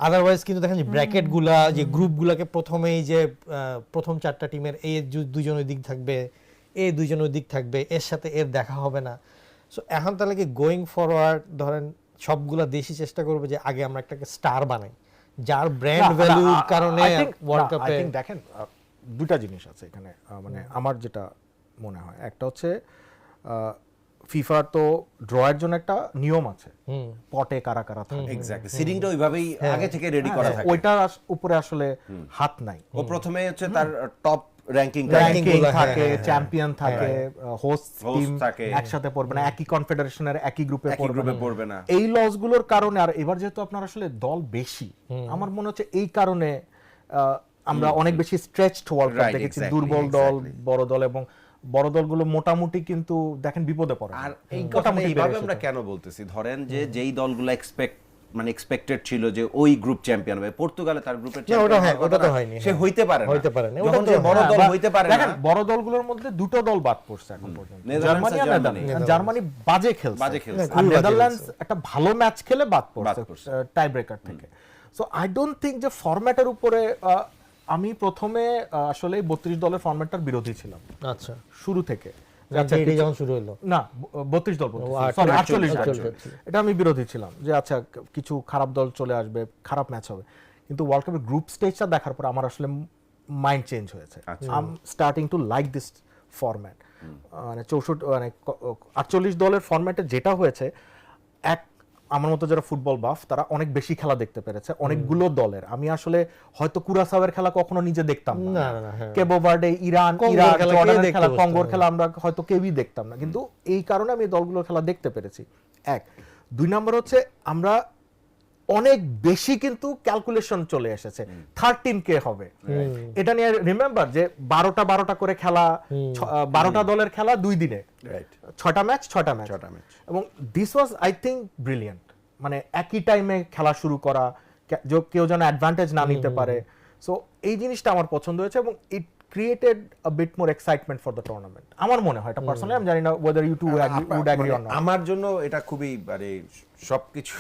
Otherwise কিন্তু দেখেন যে ব্র্যাকেটগুলা, যে গ্রুপগুলাকে প্রথমেই যে প্রথম 4টা টিমের এই দুজন ওই দিক থাকবে, এই দুজন ওই দিক থাকবে, এর সাথে এর দেখা হবে না। সো এখন তাহলে কি গোয়িং ফরওয়ার্ড ধরেন সবগুলা দেশই চেষ্টা করবে যে আগে আমরা একটাকে স্টার বানাই, যার ব্র্যান্ড ভ্যালুর কারণে ওয়ার্ল্ড কাপে। দেখেন দুটা জিনিস আছে এখানে, মানে আমার যেটা মনে হয়, একটা হচ্ছে ফিফার তো ড্রয়ের জন্য একটা নিয়ম আছে, পটে কারা কারা থাকে, এক্স্যাক্টলি, সিডিংটা ওইভাবেই আগে থেকে রেডি করা থাকে। ওইটার উপরে আসলে হাত নাই। ও প্রথমে হচ্ছে তার টপ র্যাঙ্কিং র্যাঙ্কিং গুলো, থাকে, হ্যাঁ, চ্যাম্পিয়ন থাকে, হোস্ট টিম থাকে। একসাথে পড়বে না, একই কনফেডারেশনের একই গ্রুপে পড়বে না। এই লস গুলোর কারণে, আর এবার যেহেতু আপনার আসলে দল বেশি, আমার মনে হচ্ছে এই কারণে আমরা অনেক বেশি স্ট্রেচড ওয়ার্ল্ড কাপ Right, দেখেছি। exactly, দুর্বল দল, বড় দল, এবং বড় দলগুলো মোটামুটি কিন্তু দেখেন বিপদে পড়ে। আর এই কথাটা এইভাবে আমরা কেন বলতেছি, ধরেন যে যেই দলগুলো এক্সপেক্ট মানে এক্সপেক্টেড ছিল যে ওই গ্রুপ চ্যাম্পিয়ন হবে, পর্তুগালে তার গ্রুপের না, ওটা হয়, ওটা তো হয়নি, সে হ্যাঁ। হইতে পারে না, হইতে পারে না, ওটা যখন তো সে বড় হ্যাঁ, দল বা- হইতে পারে না। দেখেন, বড় দলগুলোর মধ্যে দুটো দল বাদ পড়ছে এখন পর্যন্ত, নেদারল্যান্ডস জার্মানি আর আর জার্মানি। নেদারল্যান্ডস। জার্মানি বাজে খেলছে, বাজে খেলছে। আর নেদারল্যান্ডস একটা ভালো ম্যাচ খেলে বাদ পড়ছে পড়ছে। টাই ব্রেকার থেকে। সো আই ডোন্ট থিঙ্ক যে ফরম্যাটের উপরে আমি প্রথমে আসলে 32 দলের ফরম্যাটটার বিরোধী ছিলাম আচ্ছা, শুরু থেকে। আচ্ছা, এটা যখন শুরু হলো না, 32 দল বলতেছি, ও, sorry, 48 48 দল। এটা আমি বিরোধী ছিলাম যে আচ্ছা কিছু খারাপ দল চলে আসবে, খারাপ ম্যাচ হবে, কিন্তু ওয়ার্ল্ড কাপের গ্রুপ স্টেজটা দেখার পর আমার আসলে মাইন্ড চেঞ্জ হয়েছে। I am starting to like this format. মানে 48 দলের ফরম্যাটে যেটা হয়েছে, এক আমার মতো যারা ফুটবল বাফ তারা অনেক বেশি খেলা দেখতে পেরেছে অনেকগুলো দলের। আমি আসলে হয়তো কুরাসাওয়ের খেলা কখনো নিজে দেখতাম না, না, না, হ্যাঁ। কেবো ভার্ডে, ইরান, কঙ্গোর ইরাক, খেলা কে জর্ডানের দেখতে খেলা, বসতো? কঙ্গোর খেলা আমরা হয়তো কেউই দেখতাম না, কিন্তু এই কারণে আমি এই দলগুলোর খেলা দেখতে পেরেছি। এক, দুই নম্বর হচ্ছে আমরা অনেক বেশি কিন্তু ক্যালকুলেশন চলে এসেছে 13 কে হবে এটা নিয়ে। রিমেম্বার যে 12টা করে খেলা, 12টা দলের খেলা 2 দিনে, রাইট, 6টা ম্যাচ এবং this was I think brilliant. মানে একই টাইমে খেলা শুরু করা, কেউ যেন অ্যাডভান্টেজ না নিতে পারে। সো এই জিনিসটা আমার পছন্দ হয়েছে এবং it created a bit more excitement for the tournament. আমার মনে হয় এটা পার্সোনালি, আমি জানি না whether you two would agree or not. আমার জন্য এটা খুবই মানে সবকিছু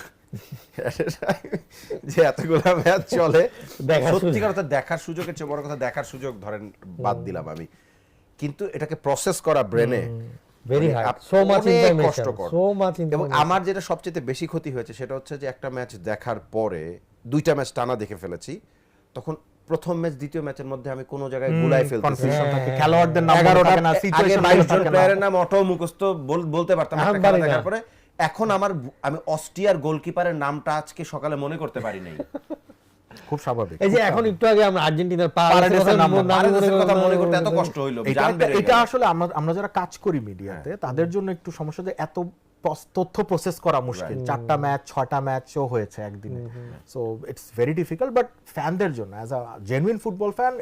যে এতগুলো ম্যাচ চলে, সত্যিকার কথা দেখার সুযোগের চেয়ে বড় কথা দেখার সুযোগ ধরেন বাদ দিলাম আমি, কিন্তু এটাকে প্রসেস করা ব্রেনে very hard, so much information, so much এবং ইনফরমেশন। আমার যেটা সবচেয়ে বেশি ক্ষতি হয়েছে সেটা হচ্ছে যে একটা ম্যাচ দেখার পরে 2টা ম্যাচ টানা দেখে ফেলেছি, তখন প্রথম ম্যাচ দ্বিতীয় ম্যাচের মধ্যে আমি কোনো জায়গায় গুলাই ফেলতেছি, কনফিউশন থাকে, খেলোয়াড়দের নাম মনে 11টা থাকে না, আগে সিচুয়েশন 22 জন প্লেয়ারের নাম অটো মুখস্থ বলতে পারতাম একটা আমি খেলা পারি না। দেখার পরে। এখন আমি অস্ট্রিয়ার গোলকিপারের নামটা আজকে সকালে মনে করতে পারি নাই। খুব স্বাভাবিক। এই যে এখন একটু আগে আমরা আর্জেন্টিনার পারেদেসের নাম পারেদেসের কথা মনে করতে এত কষ্ট হইলো, জান বেড়ে এটা গেল। আসলে আমরা যারা কাজ করি মিডিয়াতে তাদের জন্য একটু সমস্যা যে এত তথ্য প্রসেস করা মুশকিল। 4টা ম্যাচ 6টা ম্যাচও হয়েছে একদিনে, so it's very difficult. But ফ্যানদের জন্য as a genuine football fan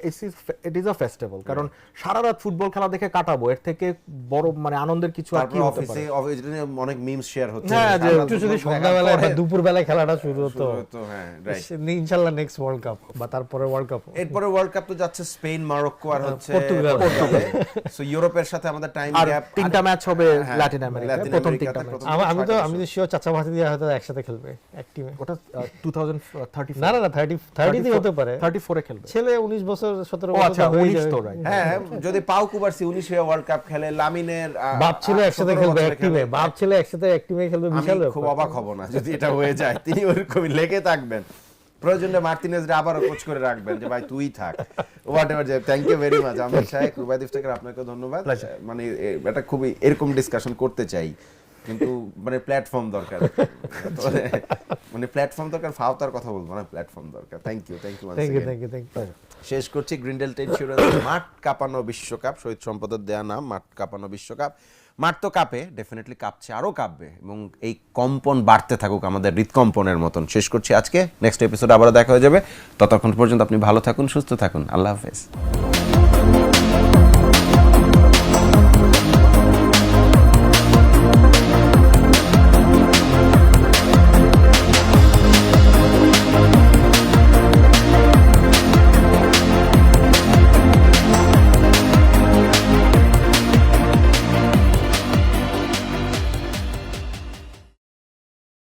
it is a festival, কারণ সারা রাত ফুটবল খেলা দেখে কাটাবো, এর থেকে বড় মানে আনন্দের কিছু আর কি তারপর হতে পারে। অফিসে অনেক মিমস শেয়ার হচ্ছে, হ্যাঁ, যে একটু যদি সন্ধ্যাবেলায় বা দুপুরবেলায় খেলাটা শুরু হতো, তো হ্যাঁ রাইট। ইনশাআল্লাহ নেক্সট ওয়ার্ল্ড কাপ বা তারপরে ওয়ার্ল্ড কাপ। এরপরে ওয়ার্ল্ড কাপ তো যাচ্ছে স্পেন, মরক্কো আর হচ্ছে পর্তুগাল। সো ইউরোপের সাথে আমাদের টাইম আর গ্যাপ 3টা ম্যাচ হবে হ্যাঁ, ল্যাটিন আমেরিকায়, ল্যাটিন প্রথম আমেরিকাতে 3টা ম্যাচ। প্রথম আমি তো শিওর চাচা ভাতি দিয়ে হয়তো একসাথে খেলবে এক টিমে। ওটা 2034 না 30 তে হতে পারে, 34 এ খেলবে। ছেলে 19 বছর 17 ও বছর আচ্ছা, হয়ে 19 যাবে। তো রাইট। হ্যাঁ, যদি পাউ কুবারসি 19 এ ওয়ার্ল্ড কাপ খেলে, লামিনের বাপ ছেলে একসাথে 17 খেলবে বছরে এক টিমে, বাপ ছেলে একসাথে এক টিমে খেলবে, আমি বিশাল খুব ব্যাপার। অবাক হব না যদি এটা হয়ে যায়। তিনি ওরকমই লেগে থাকবেন, প্রয়োজনে মার্টিনেজরে আবারও কোচ করে রাখবেন যে ভাই তুই থাক, whatever. Thank you very much Amir Saheb, Rubaid Iftekhar, আপনাকে ধন্যবাদ। মানে এটা খুবই এরকম ডিসকাশন করতে চাই, কিন্তু মানে প্ল্যাটফর্ম দরকার, মানে প্ল্যাটফর্ম দরকার, ফাওতার কথা বলবো না, প্ল্যাটফর্ম দরকার। থ্যাংক ইউ থ্যাংক ইউ শেষ করছি গ্রিন্ডেলটা ইন্স্যুরেন্স মাঠ কাঁপানো বিশ্বকাপ, শহীদ সম্পদের দেয়া নাম মাঠ কাঁপানো বিশ্বকাপ। মাঠ তো কাঁপে, ডেফিনেটলি কাঁপছে, আরও কাঁপবে, এবং এই কম্পন বাড়তে থাকুক আমাদের হৃদকম্পনের মতন। শেষ করছি আজকে, নেক্সট এপিসোড আবার দেখা হয়ে যাবে। ততক্ষণ পর্যন্ত আপনি ভালো থাকুন, সুস্থ থাকুন, আল্লাহ হাফেজ।